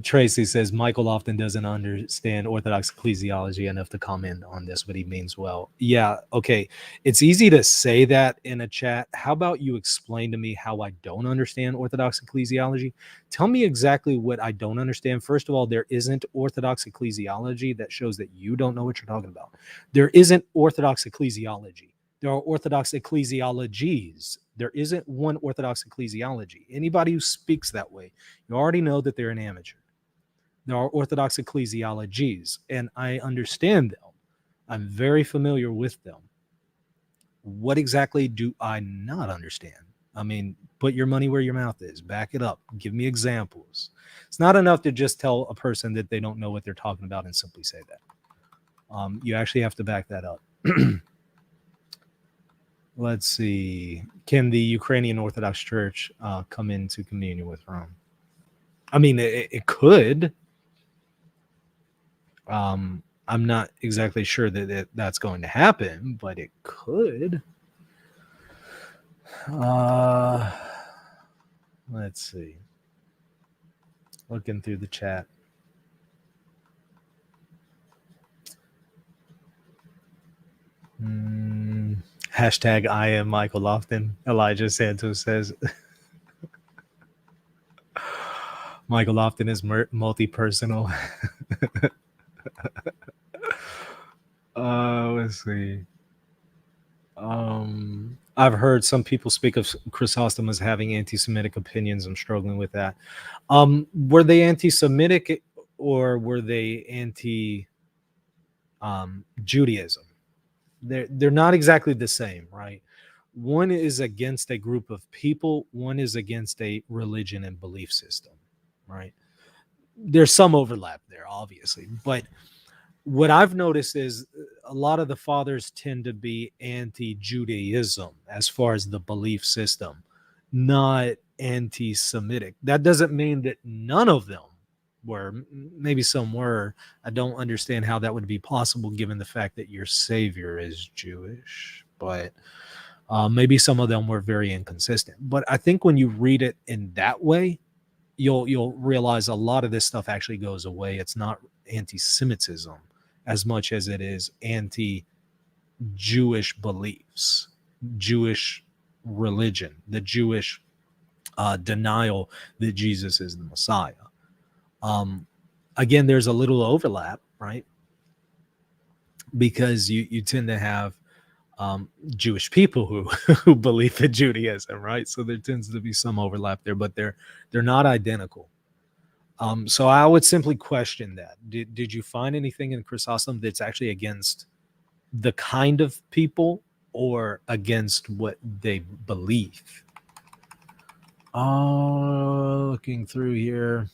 [SPEAKER 2] Tracy says Michael often doesn't understand Orthodox ecclesiology enough to comment on this, but he means well. Yeah, okay. It's easy to say that in a chat. How about you explain to me how I don't understand Orthodox ecclesiology? Tell me exactly what I don't understand. First of all, there isn't Orthodox ecclesiology. That shows that you don't know what you're talking about. There isn't Orthodox ecclesiology. There are Orthodox ecclesiologies. There isn't one Orthodox ecclesiology. Anybody who speaks that way, you already know that they're an amateur. There are Orthodox ecclesiologies, and I understand them. I'm very familiar with them. What exactly do I not understand? I mean, put your money where your mouth is. Back it up. Give me examples. It's not enough to just tell a person that they don't know what they're talking about and simply say that. You actually have to back that up. Let's see. Can the Ukrainian Orthodox Church come into communion with Rome? I mean, it could. I'm not exactly sure that that's going to happen, but it could. Let's see. Looking through the chat. Hashtag I am Michael Lofton. Elijah Santos says Michael Lofton is multi-personal. Let's see. I've heard some people speak of Chrysostom as having anti-Semitic opinions. I'm struggling with that. Were they anti-Semitic or were they anti-Judaism? They're not exactly the same, right? One is against a group of people. One is against a religion and belief system, right? There's some overlap there, obviously. But what I've noticed is a lot of the fathers tend to be anti-Judaism as far as the belief system, not anti-Semitic. That doesn't mean that none of them were. Maybe some were. I don't understand how that would be possible given the fact that your savior is Jewish, but maybe some of them were very inconsistent. But I think when you read it in that way, you'll realize a lot of this stuff actually goes away. It's not anti-Semitism as much as it is anti-Jewish beliefs, Jewish religion, the Jewish denial that Jesus is the Messiah. Again, there's a little overlap, right? Because you tend to have Jewish people who believe in Judaism, right? So there tends to be some overlap there, but they're not identical. So I would simply question that. Did you find anything in Chrysostom that's actually against the kind of people or against what they believe? Looking through here.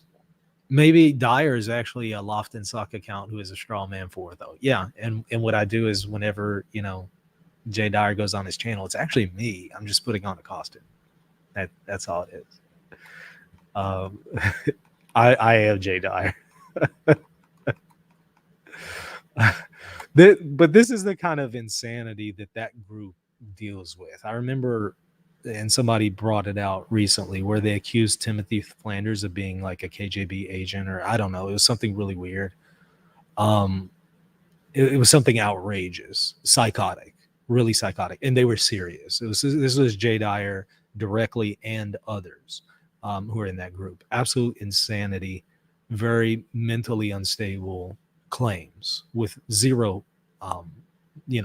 [SPEAKER 2] Maybe Dyer is actually a Lofton Sock account who is a straw man for, though. Yeah, and what I do is whenever, Jay Dyer goes on his channel, it's actually me. I'm just putting on a costume. That's all it is. I am Jay Dyer. But this is the kind of insanity that group deals with. I remember, and somebody brought it out recently, where they accused Timothy Flanders of being like a KGB agent, or I don't know. It was something really weird. It was something outrageous, psychotic, really psychotic, and they were serious. This was Jay Dyer directly and others who are in that group. Absolute insanity, very mentally unstable claims with zero,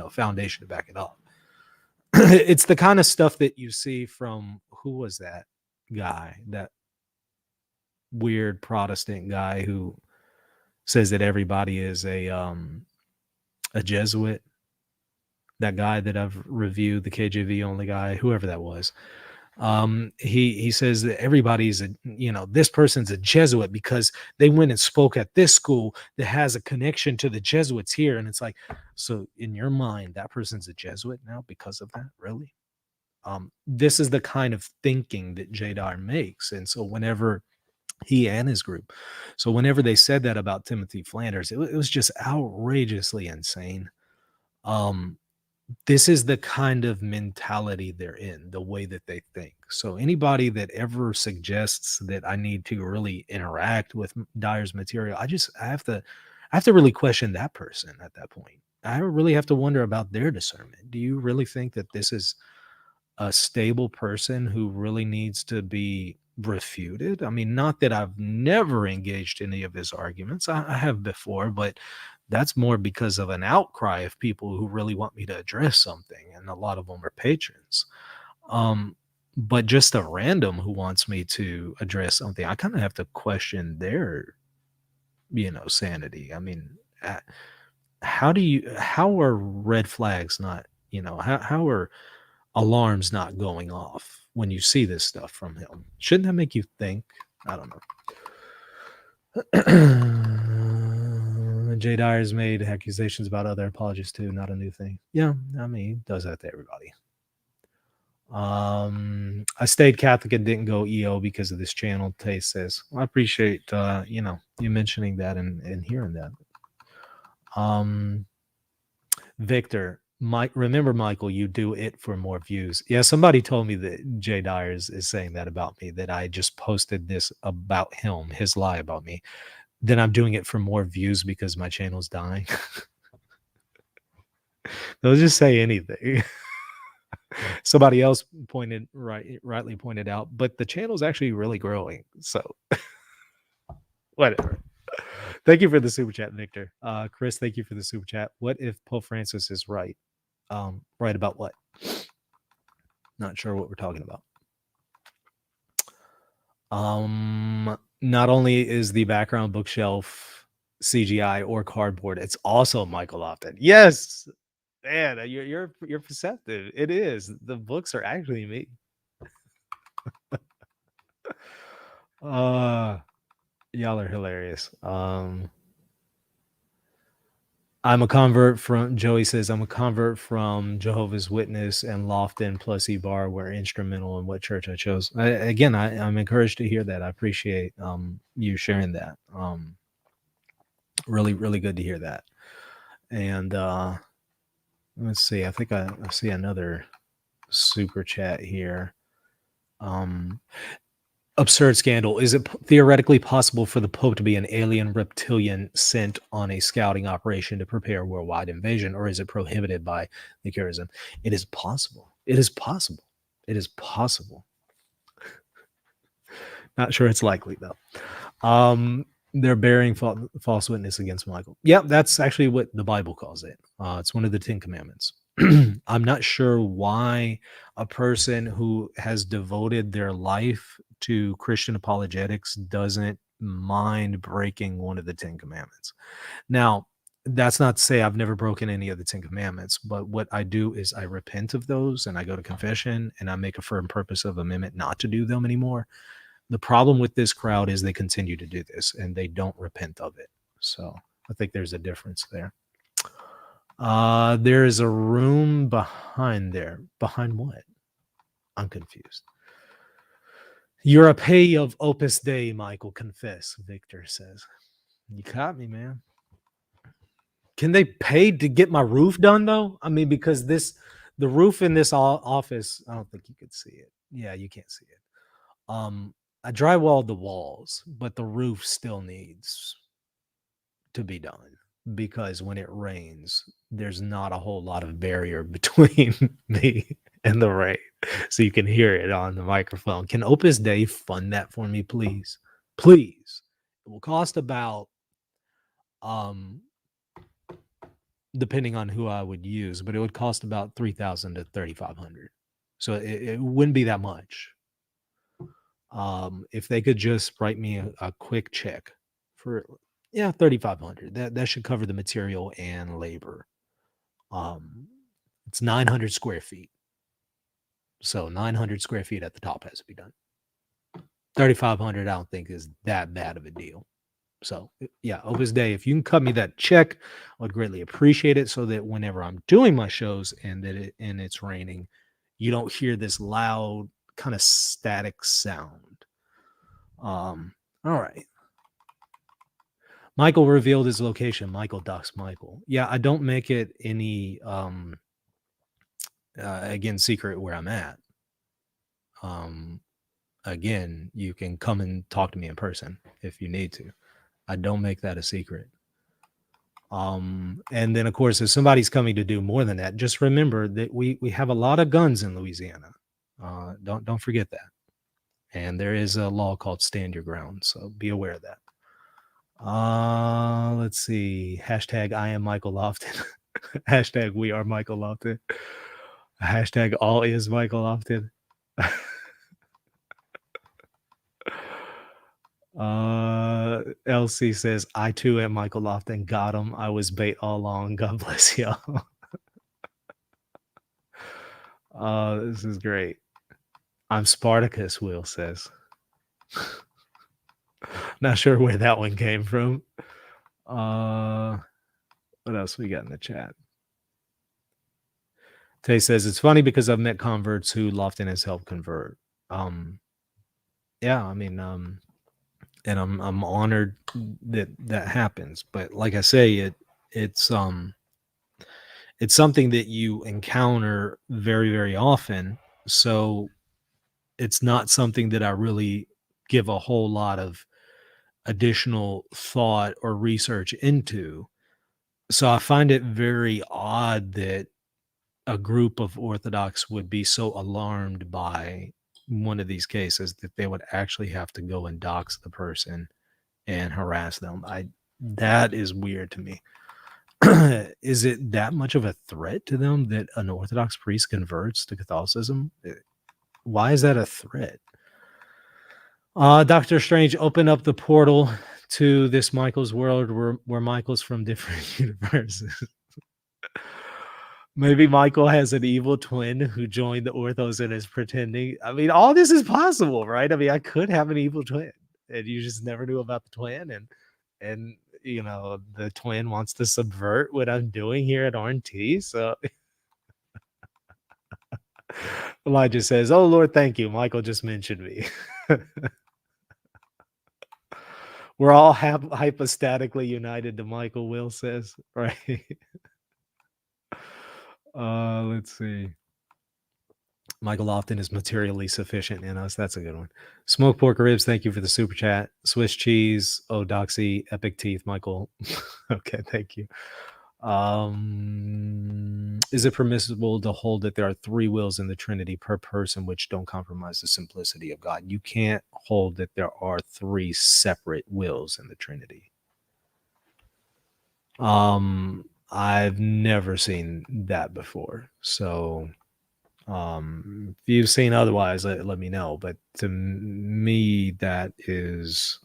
[SPEAKER 2] foundation to back it up. It's the kind of stuff that you see from, who was that guy, that weird Protestant guy who says that everybody is a Jesuit. That guy that I've reviewed, the KJV only guy, whoever that was. He says that everybody's this person's a Jesuit because they went and spoke at this school that has a connection to the Jesuits here. And it's like, so in your mind, that person's a Jesuit now because of that? Really? This is the kind of thinking that Jay Dyer makes. And so whenever he and his group, so whenever they said that about Timothy Flanders, it was just outrageously insane. This is the kind of mentality they're in, the way that they think. So anybody that ever suggests that I need to really interact with Dyer's material, I have to really question that person at that point. I really have to wonder about their discernment. Do you really think that this is a stable person who really needs to be refuted? I mean, not that I've never engaged any of his arguments. I have before, but that's more because of an outcry of people who really want me to address something, and a lot of them are patrons. But just a random who wants me to address something, I kind of have to question their, sanity. I mean, how are red flags not, how are alarms not going off when you see this stuff from him? Shouldn't that make you think? I don't know. Jay Dyer's made accusations about other apologists too, not a new thing. Yeah, I mean, he does that to everybody. I stayed Catholic and didn't go EO because of this channel. Tay says, well, I appreciate you mentioning that and hearing that. Victor, remember, Michael, you do it for more views. Yeah, somebody told me that Jay Dyer is saying that about me, that I just posted this about him, his lie about me. Then I'm doing it for more views because my channel's dying. They'll just say anything. Somebody else rightly pointed out, but the channel's actually really growing. So whatever. Thank you for the super chat, Victor. Chris, thank you for the super chat. What if Pope Francis is right? Right about what? Not sure what we're talking about. Not only is the background bookshelf CGI or cardboard, it's also Michael Lofton. Yes, man, you're perceptive. It is. The books are actually me. Y'all are hilarious. I'm a convert from, Joey says, I'm a convert from Jehovah's Witness, and Lofton plus E-Bar were instrumental in what church I chose. I'm encouraged to hear that. I appreciate you sharing that. Really, really good to hear that. And let's see. I think I see another super chat here. Absurd scandal. Is it theoretically possible for the Pope to be an alien reptilian sent on a scouting operation to prepare worldwide invasion, or is it prohibited by the charism? It is possible. It is possible. It is possible. Not sure it's likely, though. They're bearing false witness against Michael. Yeah, that's actually what the Bible calls it. It's one of the 10 Commandments. I'm not sure why a person who has devoted their life to Christian apologetics doesn't mind breaking one of the 10 Commandments. Now, that's not to say I've never broken any of the 10 Commandments, but what I do is I repent of those and I go to confession and I make a firm purpose of amendment not to do them anymore. The problem with this crowd is they continue to do this and they don't repent of it. So I think there's a difference there. There is a room behind there. Behind what? I'm confused. You're a pay of Opus Dei, Michael. Confess, Victor says. You caught me, man. Can they pay to get my roof done, though? I mean, because the roof in this office, I don't think you could see it. Yeah, you can't see it. I drywalled the walls, but the roof still needs to be done because when it rains, there's not a whole lot of barrier between me and the rain. So you can hear it on the microphone. Can Opus Dei fund that for me, please? Please. It will cost about, depending on who I would use, but it would cost about $3,000 to $3,500. So it wouldn't be that much. If they could just write me a quick check for $3,500, that should cover the material and labor. It's 900 square feet, so 900 square feet at the top has to be done. 3,500 I don't think is that bad of a deal. So yeah, Opus Dei, if you can cut me that check, I would greatly appreciate it, so that whenever I'm doing my shows and it's raining, you don't hear this loud kind of static sound. All right. Michael revealed his location. Michael docs Michael. Yeah, I don't make it any again secret where I'm at. Again, you can come and talk to me in person if you need to. I don't make that a secret. And then of course, if somebody's coming to do more than that, just remember that we have a lot of guns in Louisiana. Don't forget that. And there is a law called Stand Your Ground, so be aware of that. Let's see. Hashtag I am Michael Lofton. Hashtag we are Michael Lofton. Hashtag all is Michael Lofton. LC says, I too am Michael Lofton. Got him. I was bait all along. God bless y'all. This is great. I'm Spartacus, Will says. Not sure where that one came from. What else we got in the chat? Tay says, it's funny because I've met converts who Lofton has helped convert. Yeah, I mean, and I'm honored that happens. But like I say, it's something that you encounter very, very often. So it's not something that I really give a whole lot of additional thought or research into. So I find it very odd that a group of Orthodox would be so alarmed by one of these cases that they would actually have to go and dox the person and harass them. That is weird to me. Is it that much of a threat to them that an Orthodox priest converts to Catholicism? Why is that a threat? Dr. Strange, open up the portal to this Michael's world where Michael's from different universes. Maybe Michael has an evil twin who joined the Orthos and is pretending. I mean, all this is possible, right? I mean, I could have an evil twin and you just never knew about the twin. And you know, the twin wants to subvert what I'm doing here at RNT. So Elijah says, oh, Lord, thank you. Michael just mentioned me. We're all hypostatically united to Michael, Will says, right? Let's see. Michael Lofton is materially sufficient in us. That's a good one. Smoked pork ribs. Thank you for the super chat. Swiss cheese. Oh, Doxy. Epic teeth, Michael. Okay, thank you. Is it permissible to hold that there are three wills in the Trinity per person, which don't compromise the simplicity of God? You can't hold that there are three separate wills in the Trinity. I've never seen that before. So, if you've seen otherwise, let me know. But to me, that is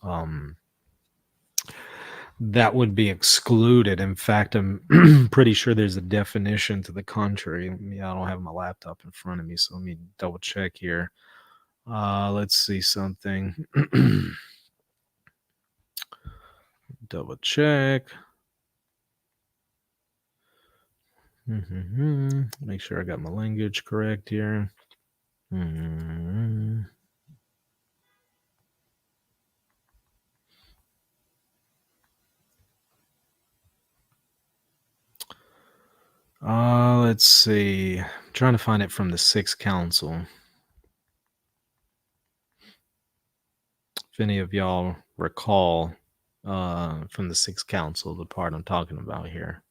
[SPEAKER 2] that would be excluded. In fact, I'm pretty sure there's a definition to the contrary. I don't have my laptop in front of me, so let me double check here. Let's see something. Double check. Make sure I got my language correct here. Let's see. I'm trying to find it from the Sixth Council. If any of y'all recall from the Sixth Council, the part I'm talking about here.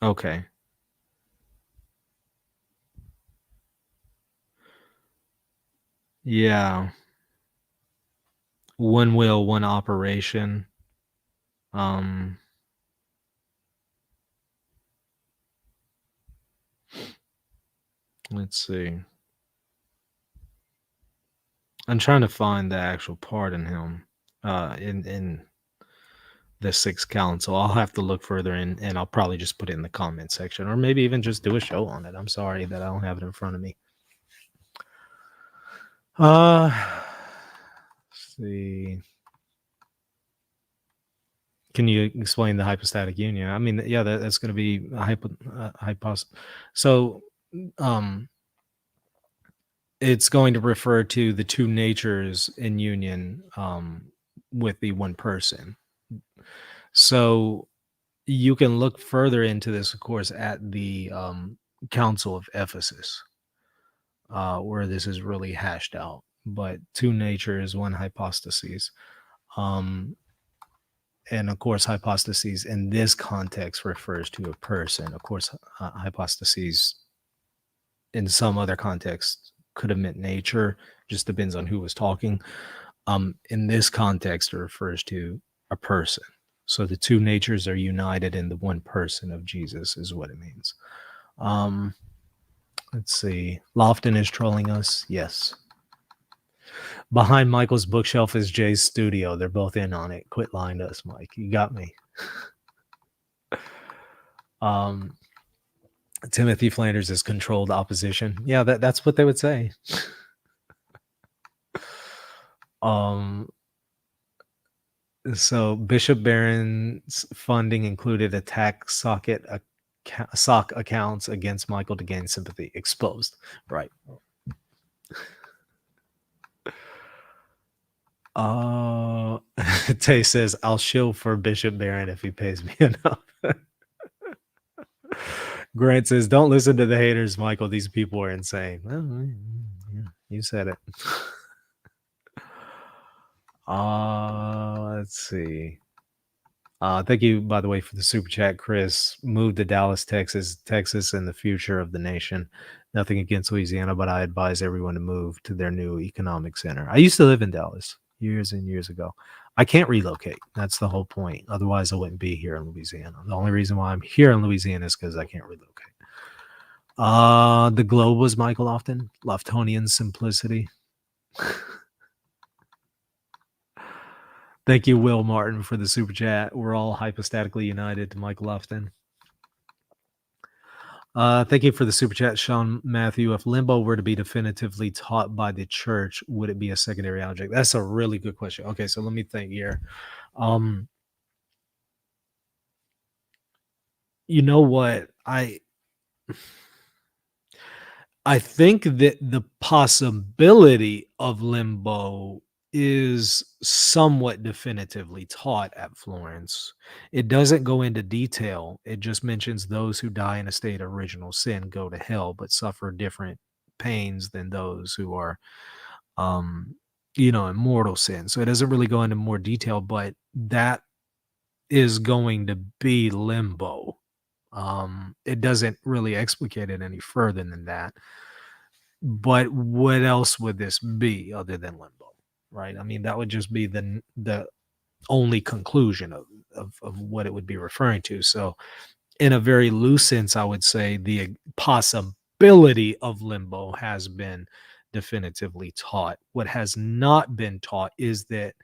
[SPEAKER 2] Okay. Yeah. One will, one operation. Let's see. I'm trying to find the actual part in him, in the Sixth Council. I'll have to look further in, and I'll probably just put it in the comment section, or maybe even just do a show on it. I'm sorry that I don't have it in front of me. Let's see. Can you explain the hypostatic union? I mean, yeah, that's going to be a hypostasis. So, it's going to refer to the two natures in union with the one person. So you can look further into this, of course, at the Council of Ephesus, where this is really hashed out. But two natures, one hypostasis. And of course, hypostases in this context refers to a person. Of course, hypostases in some other context could have meant nature, just depends on who was talking. In this context, it refers to a person. So the two natures are united in the one person of Jesus is what it means. Let's see. Lofton is trolling us. Yes. Behind Michael's bookshelf is Jay's studio. They're both in on it. Quit lying to us, Mike. You got me. Timothy Flanders is controlled opposition. Yeah, that's what they would say. So Bishop Barron's funding included attack sock accounts against Michael to gain sympathy. Exposed. Right. Tay says, I'll shill for Bishop Barron if he pays me enough. Grant says, don't listen to the haters, Michael. These people are insane. Well, yeah, you said it. Let's see. Thank you, by the way, for the super chat, Chris. Move to Dallas, Texas, and the future of the nation. Nothing against Louisiana, but I advise everyone to move to their new economic center. I used to live in Dallas years and years ago. I can't relocate. That's the whole point. Otherwise, I wouldn't be here in Louisiana. The only reason why I'm here in Louisiana is because I can't relocate. The globe was Michael Lofton. Loftonian simplicity. Thank you, Will Martin, for the super chat. We're all hypostatically united to Michael Lofton. Thank you for the super chat, Sean Matthew. If limbo were to be definitively taught by the church, would it be a secondary object? That's a really good question. Okay, so let me think here. You know what? I think that the possibility of limbo is somewhat definitively taught at Florence. It doesn't go into detail. It just mentions those who die in a state of original sin go to hell, but suffer different pains than those who are, um, in mortal sin. So it doesn't really go into more detail, but that is going to be limbo. It doesn't really explicate it any further than that. But what else would this be other than limbo? Right? I mean, that would just be the only conclusion of what it would be referring to. So in a very loose sense, I would say the possibility of limbo has been definitively taught. What has not been taught is that,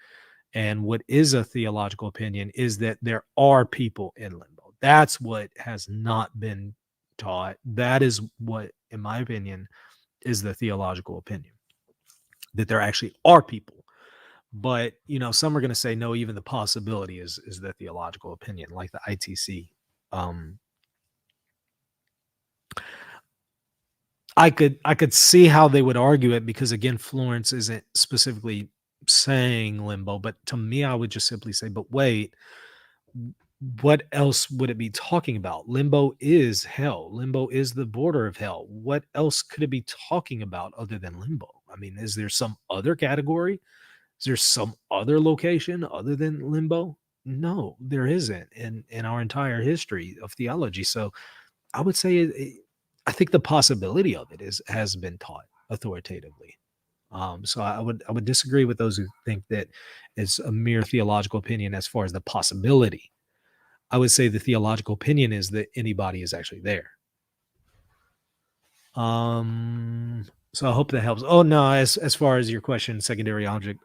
[SPEAKER 2] and what is a theological opinion, is that there are people in limbo. That's what has not been taught. That is what, in my opinion, is the theological opinion, that there actually are people. But some are going to say no, even the possibility is the theological opinion, like the ITC. I could see how they would argue it, because again, Florence isn't specifically saying limbo, but to me, I would just simply say, but wait, what else would it be talking about? Limbo is hell. Limbo is the border of hell. What else could it be talking about other than limbo? I mean, is there some other category? Is there some other location other than limbo? No, there isn't in our entire history of theology. So I would say I think the possibility of it has been taught authoritatively. So I would disagree with those who think that it's a mere theological opinion as far as the possibility. I would say the theological opinion is that anybody is actually there. So I hope that helps. Oh no, as far as your question, secondary object.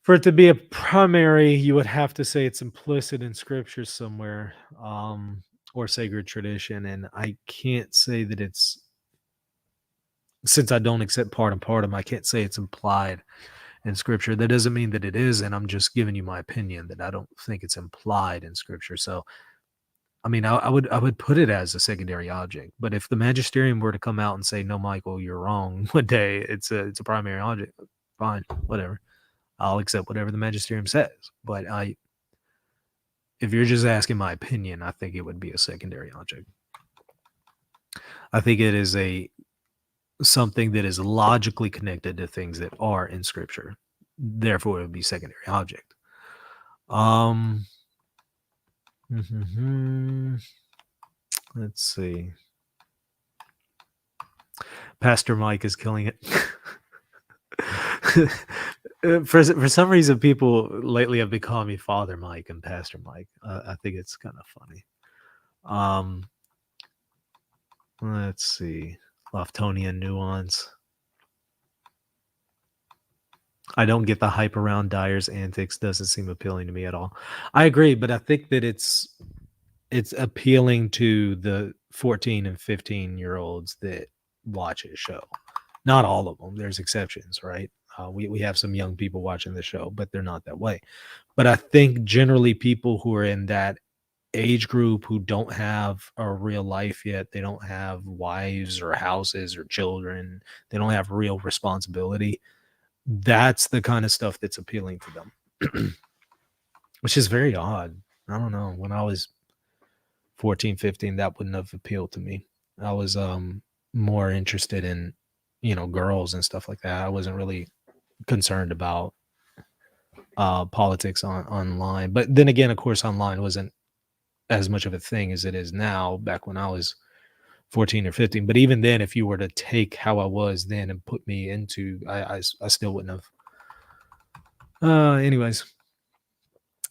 [SPEAKER 2] For it to be a primary, you would have to say it's implicit in scripture somewhere, or sacred tradition. And I can't say that it's, since I don't accept part and partum, I can't say it's implied in scripture. That doesn't mean that it is, and I'm just giving you my opinion that I don't think it's implied in scripture. So I mean, I would put it as a secondary object. But if the magisterium were to come out and say, no, Michael, you're wrong, one day it's a primary object, fine, whatever. I'll accept whatever the magisterium says. But if you're just asking my opinion, I think it would be a secondary object. I think it is something that is logically connected to things that are in scripture. Therefore, it would be secondary object. Let's see. Pastor Mike is killing it. For some reason, people lately have been calling me Father Mike and Pastor Mike. I think it's kind of funny. Let's see. Loftonian nuance. I don't get the hype around Dyer's antics. Doesn't seem appealing to me at all. I agree, but I think that it's appealing to the 14 and 15-year-olds that watch his show. Not all of them. There's exceptions, right? We have some young people watching the show, but they're not that way. But I think generally people who are in that age group who don't have a real life yet, they don't have wives or houses or children, they don't have real responsibility, that's the kind of stuff that's appealing to them. Which is very odd. I don't know. When I was 14, 15, that wouldn't have appealed to me. I was more interested in, girls and stuff like that. I wasn't really concerned about politics online. But then again, of course, online wasn't as much of a thing as it is now, back when I was 14 or 15. But even then, if you were to take how I was then and put me into, I still wouldn't have. Anyways,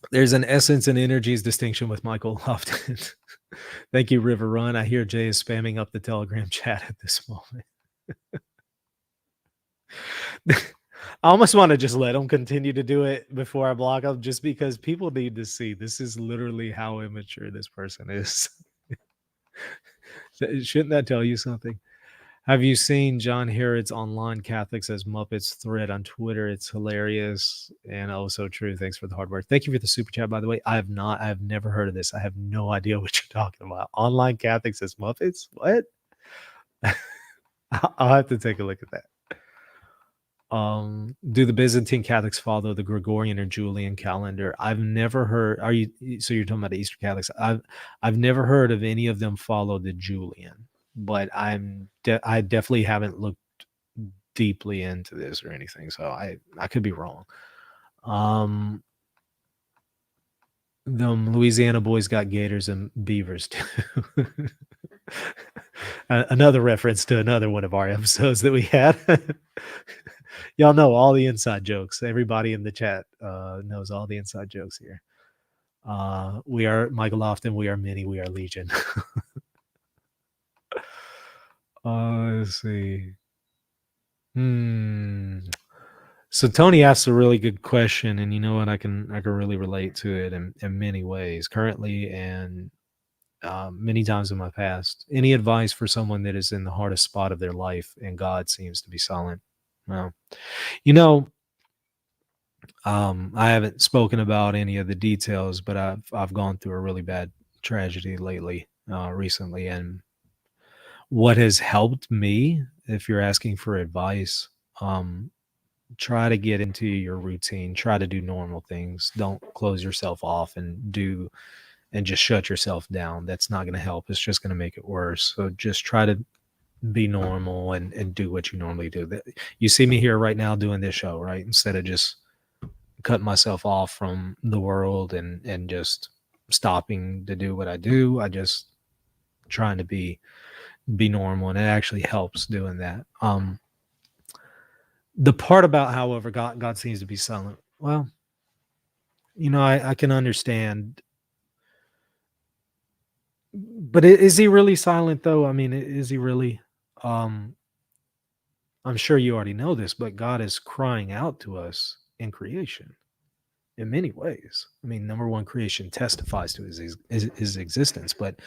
[SPEAKER 2] there's an essence and energies distinction with Michael Lofton. Thank you, River Run. I hear Jay is spamming up the Telegram chat at this moment. I almost want to just let him continue to do it before I block him, just because people need to see this is literally how immature this person is. Shouldn't that tell you something? Have you seen John Herod's Online Catholics as Muppets thread on Twitter? It's hilarious and also true. Thanks for the hard work. Thank you for the super chat, by the way. I have not. I've never heard of this. I have no idea what you're talking about. Online Catholics as Muppets? What? I'll have to take a look at that. Do the Byzantine Catholics follow the Gregorian or Julian calendar? I've never heard. So you're talking about the Eastern Catholics? I've never heard of any of them follow the Julian, but I definitely haven't looked deeply into this or anything, so I could be wrong. Them Louisiana boys got gators and beavers too. Another reference to another one of our episodes that we had. Y'all know all the inside jokes. Everybody in the chat knows all the inside jokes here. We are Michael Lofton. We are many. We are Legion. Let's see. So Tony asked a really good question, and you know what? I can really relate to it in many ways, currently and many times in my past. Any advice for someone that is in the hardest spot of their life and God seems to be silent? Well, you know, I haven't spoken about any of the details, but I've gone through a really bad tragedy recently, and what has helped me, if you're asking for advice, try to get into your routine, try to do normal things. Don't close yourself off and just shut yourself down. That's not going to help. It's just going to make it worse. So just try to be normal and do what you normally do. You see me here right now doing this show, right? Instead of just cutting myself off from the world and just stopping to do what I do, I just trying to be normal, and it actually helps doing that. The part about, however, God seems to be silent. Well, I can understand, but is he really silent though? I mean, is he really? I'm sure you already know this, but God is crying out to us in creation in many ways. I mean, number one, creation testifies to his existence, but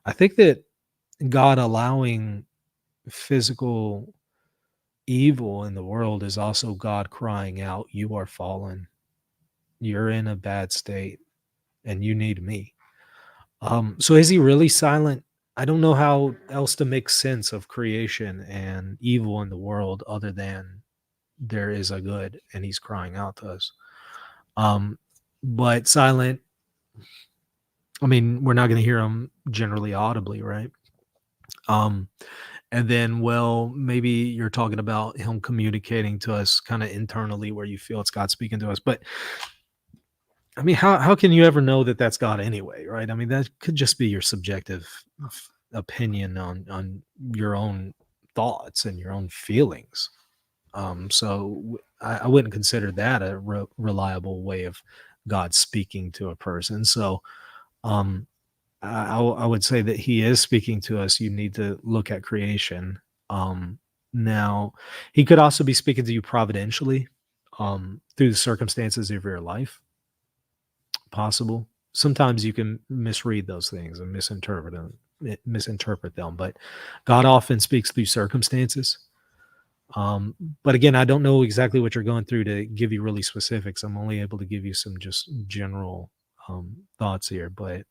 [SPEAKER 2] I think that God allowing physical evil in the world is also God crying out, "You are fallen. You're in a bad state, and you need me." So is he really silent? I don't know how else to make sense of creation and evil in the world other than there is a good and he's crying out to us. But silent, I mean, we're not going to hear him generally audibly, right? And then, well, maybe you're talking about him communicating to us kind of internally where you feel it's God speaking to us. But I mean, how can you ever know that that's God anyway, right? I mean, that could just be your subjective opinion on your own thoughts and your own feelings. So I wouldn't consider that a reliable way of God speaking to a person. So I would say that he is speaking to us. You need to look at creation. Now, he could also be speaking to you providentially through the circumstances of your life. Possible. Sometimes you can misread those things and misinterpret them, but God often speaks through circumstances. But again, I don't know exactly what you're going through to give you really specifics. I'm only able to give you some just general thoughts here. But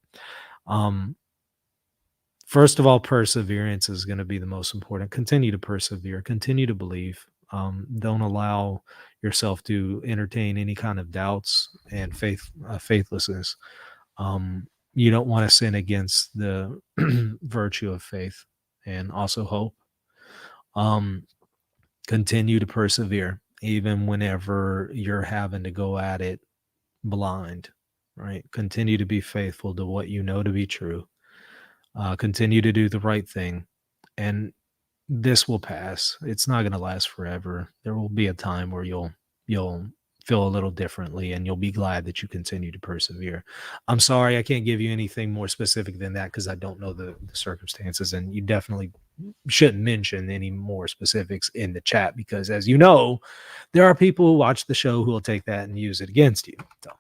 [SPEAKER 2] first of all, perseverance is going to be the most important. Continue to persevere. Continue to believe. Don't allow yourself to entertain any kind of doubts and faithlessness. You don't want to sin against the virtue of faith and also hope. Continue to persevere, even whenever you're having to go at it blind, right? Continue to be faithful to what you know to be true. Continue to do the right thing. And this will pass. It's not going to last forever. There will be a time where you'll feel a little differently, and you'll be glad that you continue to persevere. I'm sorry, I can't give you anything more specific than that because I don't know the circumstances, and you definitely shouldn't mention any more specifics in the chat because, as you know, there are people who watch the show who will take that and use it against you. So,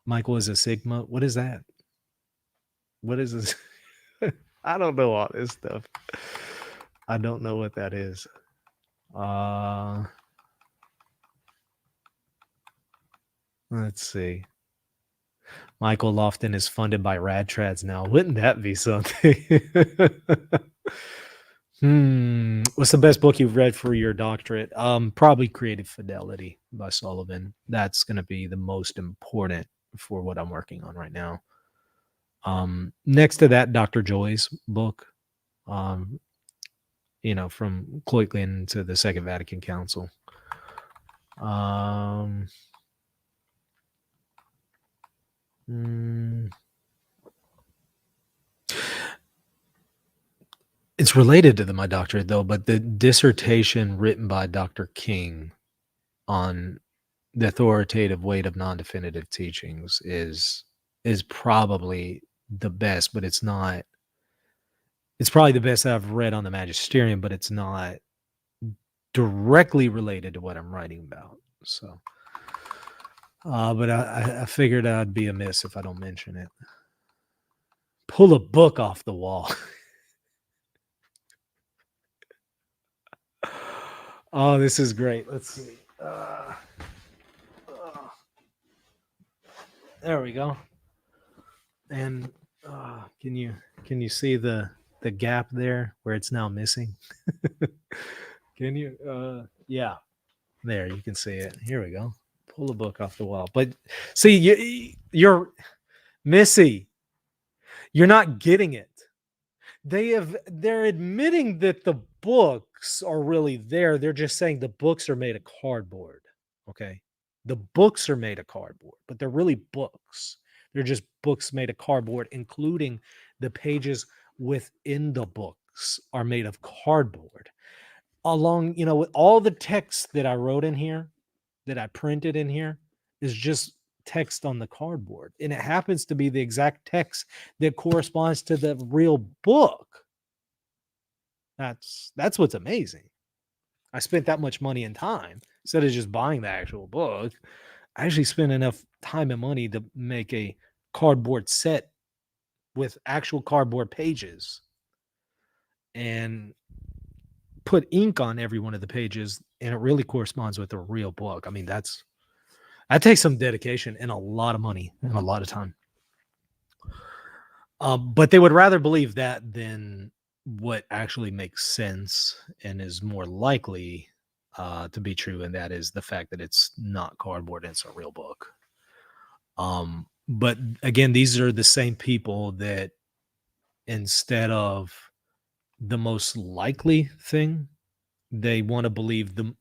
[SPEAKER 2] Michael is a Sigma. What is that? What is this? I don't know all this stuff. I don't know what that is. Let's see. Michael Lofton is funded by Rad Trads now. Wouldn't that be something? What's the best book you've read for your doctorate? Probably Creative Fidelity by Sullivan. That's going to be the most important for what I'm working on right now. Next to that, Dr. Joy's book, from Cloytland to the Second Vatican Council. It's related to my doctorate, though, but the dissertation written by Dr. King on the authoritative weight of non-definitive teachings is probably the best, but it's not. It's probably the best I've read on the magisterium, but it's not directly related to what I'm writing about. So, but I figured I'd be amiss if I don't mention it. Pull a book off the wall. Oh, this is great. Let's see. There we go. And can you see the gap there where it's now missing? Can you? Yeah, there you can see it. Here we go. Pull the book off the wall. But see, you're Missy. You're not getting it. They're admitting that the books are really there. They're just saying the books are made of cardboard. Okay. The books are made of cardboard, but they're really books. They're just books made of cardboard, including the pages within the books are made of cardboard. Along, with all the text that I wrote in here, that I printed in here, is just text on the cardboard, and it happens to be the exact text that corresponds to the real book. That's what's amazing. I spent that much money and time instead of just buying the actual book. I actually spent enough time and money to make a cardboard set with actual cardboard pages and put ink on every one of the pages, and it really corresponds with the real book. I mean, that takes some dedication and a lot of money and a lot of time. But they would rather believe that than what actually makes sense and is more likely to be true, and that is the fact that it's not cardboard and it's a real book. But again, these are the same people that, instead of the most likely thing, they want to believe the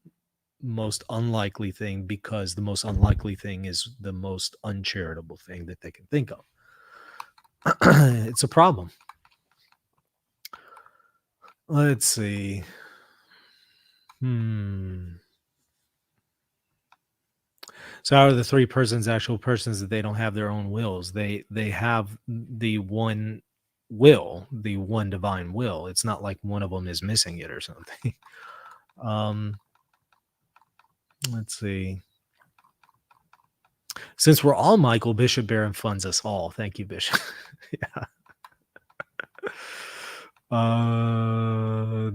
[SPEAKER 2] most unlikely thing, because the most unlikely thing is the most uncharitable thing that they can think of. It's a problem. Let's see. So how are the three persons actual persons that they don't have their own wills? They have the one will, the one divine will. It's not like one of them is missing it or something. Let's see. Since we're all Michael, Bishop Barron funds us all. Thank you, Bishop. Yeah.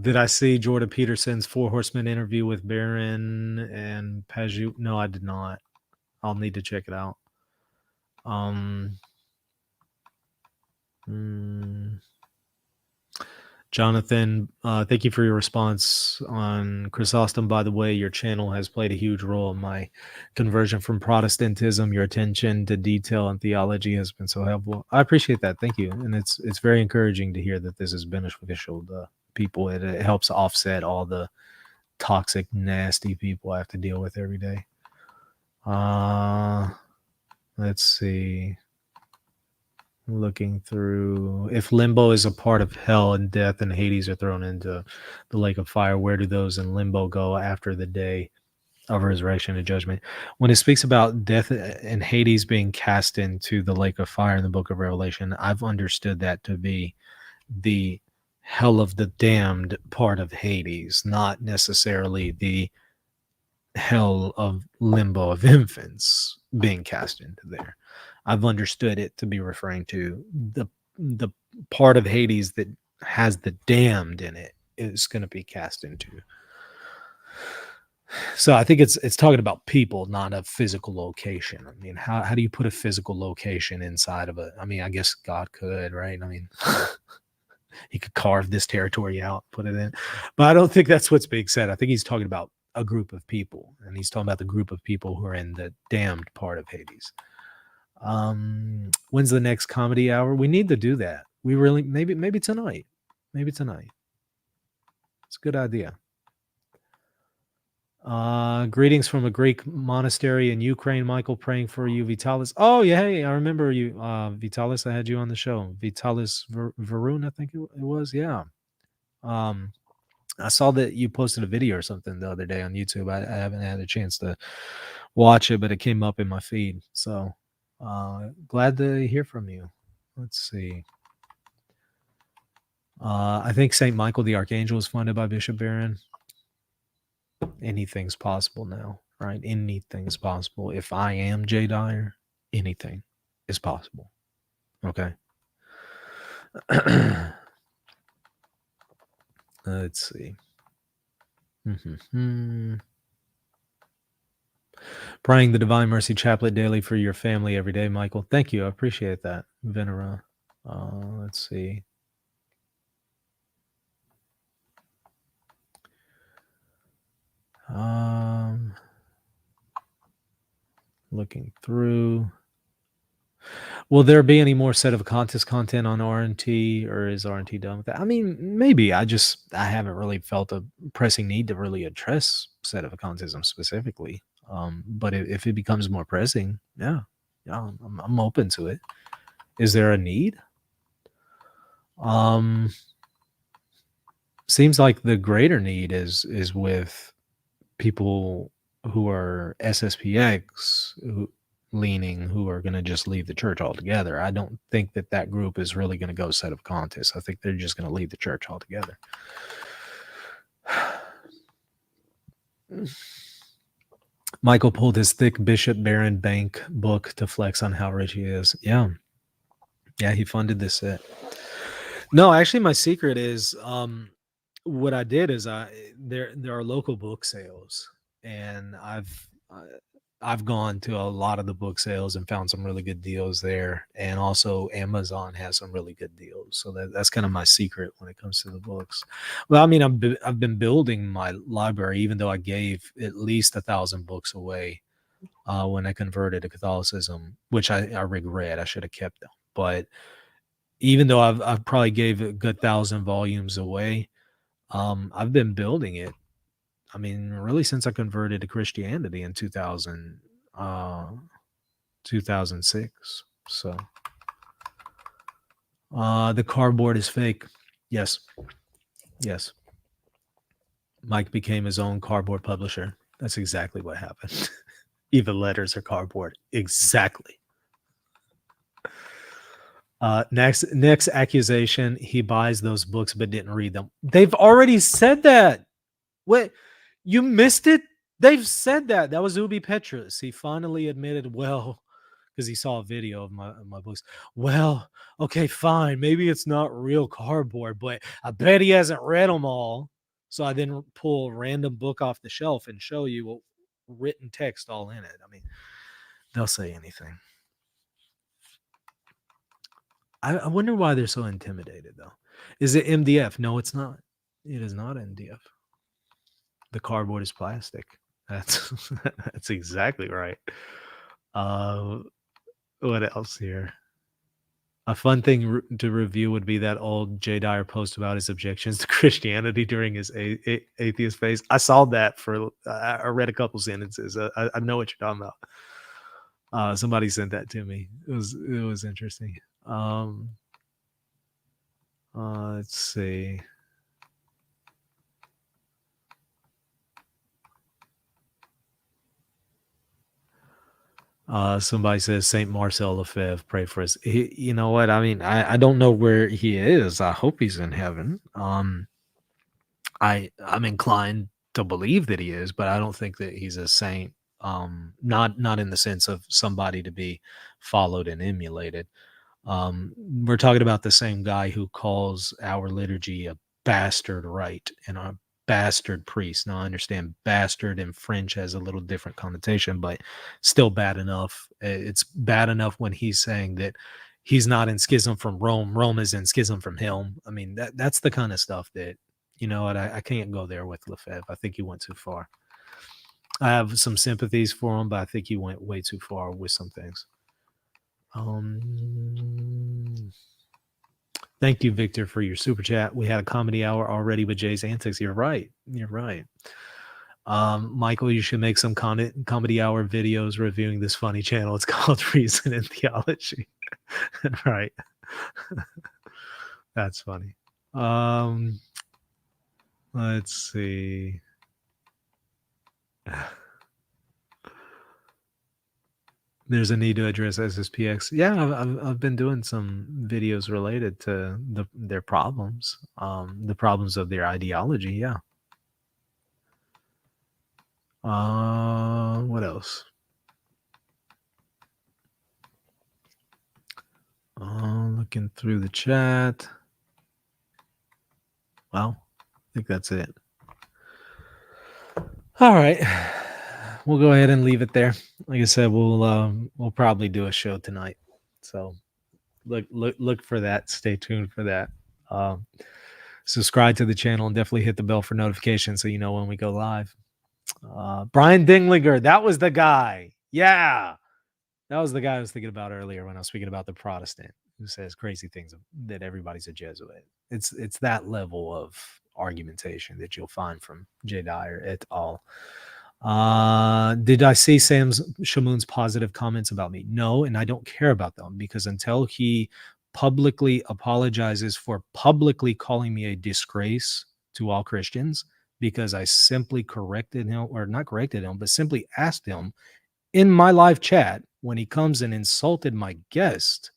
[SPEAKER 2] Did I see Jordan Peterson's Four Horsemen interview with Barron and Paju? No, I did not. I'll need to check it out. Jonathan, thank you for your response on Chrysostom. By the way, your channel has played a huge role in my conversion from Protestantism. Your attention to detail and theology has been so helpful. I appreciate that. Thank you. And it's very encouraging to hear that this is beneficial to people. It helps offset all the toxic, nasty people I have to deal with every day. Let's see. Looking through, if limbo is a part of hell and death and Hades are thrown into the lake of fire, where do those in limbo go after the day of resurrection and judgment? When it speaks about death and Hades being cast into the lake of fire in the book of Revelation, I've understood that to be the hell of the damned part of Hades, not necessarily the hell of limbo of infants being cast into there. I've understood it to be referring to the part of Hades that has the damned in it is going to be cast into So I think it's talking about people, not a physical location. I mean, how do you put a physical location inside of a? I mean, I guess God could, right? I mean, he could carve this territory out, put it in, but I don't think that's what's being said. I think he's talking about a group of people, and he's talking about the group of people who are in the damned part of Hades. When's the next comedy hour? We need to do that. We really maybe tonight. Maybe tonight. It's a good idea. Greetings from a Greek monastery in Ukraine, Michael, praying for you, Vitalis. Oh, yeah, hey, I remember you, Vitalis. I had you on the show. Vitalis Varun, I think it was. Yeah. I saw that you posted a video or something the other day on YouTube. I haven't had a chance to watch it, but it came up in my feed. So glad to hear from you. Let's see. I think St. Michael the Archangel is funded by Bishop Barron. Anything's possible now, right? Anything's possible. If I am Jay Dyer, anything is possible. Okay. Let's see. Praying the Divine Mercy Chaplet daily for your family every day, Michael. Thank you. I appreciate that, Venera. Let's see. Looking through. Will there be any more set of contest content on RNT, or is RNT done with that? I mean, maybe. I haven't really felt a pressing need to really address set of contism specifically. But if it becomes more pressing, yeah, I'm open to it. Is there a need? Seems like the greater need is with people who are SSPX leaning, who are going to just leave the church altogether. I don't think that group is really going to go set of contests. I think they're just going to leave the church altogether. Michael pulled his thick Bishop Barron Bank book to flex on how rich he is. Yeah, he funded this set. No, actually, my secret is what I did is there are local book sales, and I've gone to a lot of the book sales and found some really good deals there, and also Amazon has some really good deals. So that's kind of my secret when it comes to the books. Well, I mean, I've been building my library, even though I gave at least 1,000 books away when I converted to Catholicism, which I regret. I should have kept them, but even though I've probably gave a good 1,000 volumes away, I've been building it. I mean, really since I converted to Christianity in 2006. So the cardboard is fake. Yes. Mike became his own cardboard publisher. That's exactly what happened. Even letters are cardboard. Exactly. Next accusation, he buys those books but didn't read them. They've already said that. What? You missed it? They've said that. That was Ubi Petrus. He finally admitted, well, because he saw a video of my books. Well, okay, fine. Maybe it's not real cardboard, but I bet he hasn't read them all. So I then pull a random book off the shelf and show you written text all in it. I mean, they'll say anything. I wonder why they're so intimidated, though. Is it MDF? No, it's not. It is not MDF. The cardboard is plastic. That's exactly right. What else here? A fun thing to review would be that old Jay Dyer post about his objections to Christianity during his atheist phase. I saw that I read a couple sentences. I know what you're talking about. Somebody sent that to me. It was interesting. Let's see. Somebody says Saint Marcel Lefebvre, pray for us. You know what? I mean, I don't know where he is. I hope he's in heaven. I'm inclined to believe that he is, but I don't think that he's a saint. Not in the sense of somebody to be followed and emulated. We're talking about the same guy who calls our liturgy a bastard rite and a bastard priest. Now I understand bastard in French has a little different connotation, but still bad enough. It's bad enough when he's saying that he's not in schism from Rome. Rome is in schism from him. I mean, that's the kind of stuff that, you know what, I can't go there with Lefebvre. I think he went too far. I have some sympathies for him, but I think he went way too far with some things. Thank you, Victor, for your super chat. We had a comedy hour already with Jay's antics. You're right. You're right. Michael, you should make some comedy hour videos reviewing this funny channel. It's called Reason and Theology. Right. That's funny. Let's see. There's a need to address SSPX. Yeah, I've been doing some videos related to their problems, the problems of their ideology. Yeah. What else? Looking through the chat. Well, I think that's it. All right. We'll go ahead and leave it there. Like I said, we'll probably do a show tonight. So look for that. Stay tuned for that. Subscribe to the channel and definitely hit the bell for notifications so you know when we go live. Brian Dinglinger, that was the guy. Yeah. That was the guy I was thinking about earlier when I was speaking about the Protestant who says crazy things that everybody's a Jesuit. It's that level of argumentation that you'll find from J. Dyer et al. Did I see Sam Shamoun's positive comments about me? No, and I don't care about them because until he publicly apologizes for publicly calling me a disgrace to all Christians, because I simply corrected him, or not corrected him, but simply asked him in my live chat when he comes and insulted my guest,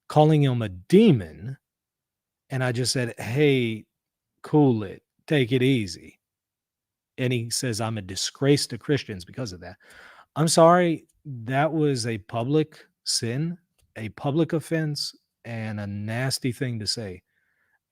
[SPEAKER 2] calling him a demon, and I just said, hey, cool it, take it easy. And he says I'm a disgrace to Christians because of that. I'm sorry, that was a public sin, a public offense, and a nasty thing to say.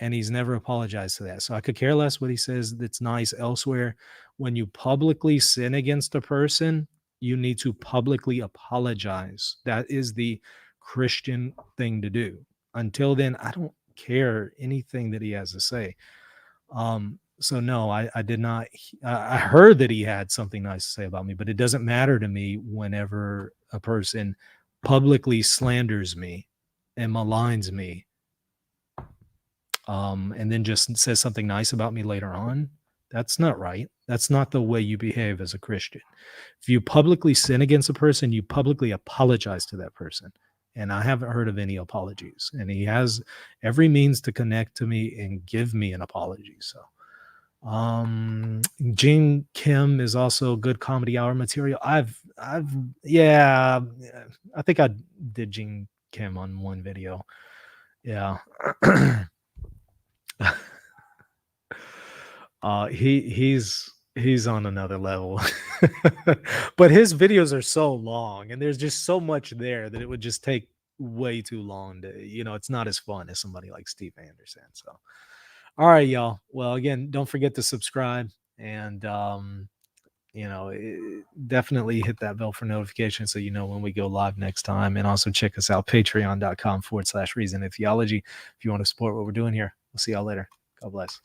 [SPEAKER 2] And he's never apologized to that. So I could care less what he says that's nice elsewhere. When you publicly sin against a person, you need to publicly apologize. That is the Christian thing to do. Until then, I don't care anything that he has to say. So no, I did not. I heard that he had something nice to say about me, but it doesn't matter to me whenever a person publicly slanders me and maligns me, and then just says something nice about me later on. That's not right. That's not the way you behave as a Christian. If you publicly sin against a person, you publicly apologize to that person. And I haven't heard of any apologies. And he has every means to connect to me and give me an apology. So Gene Kim is also good comedy hour material. Yeah, I think I did Gene Kim on one video. Yeah. He's on another level. But his videos are so long and there's just so much there that it would just take way too long to, it's not as fun as somebody like Steve Anderson. So all right, y'all. Well, again, don't forget to subscribe and definitely hit that bell for notifications so you know when we go live next time. And also check us out, patreon.com/reason and theology, if you want to support what we're doing here. We'll see y'all later. God bless.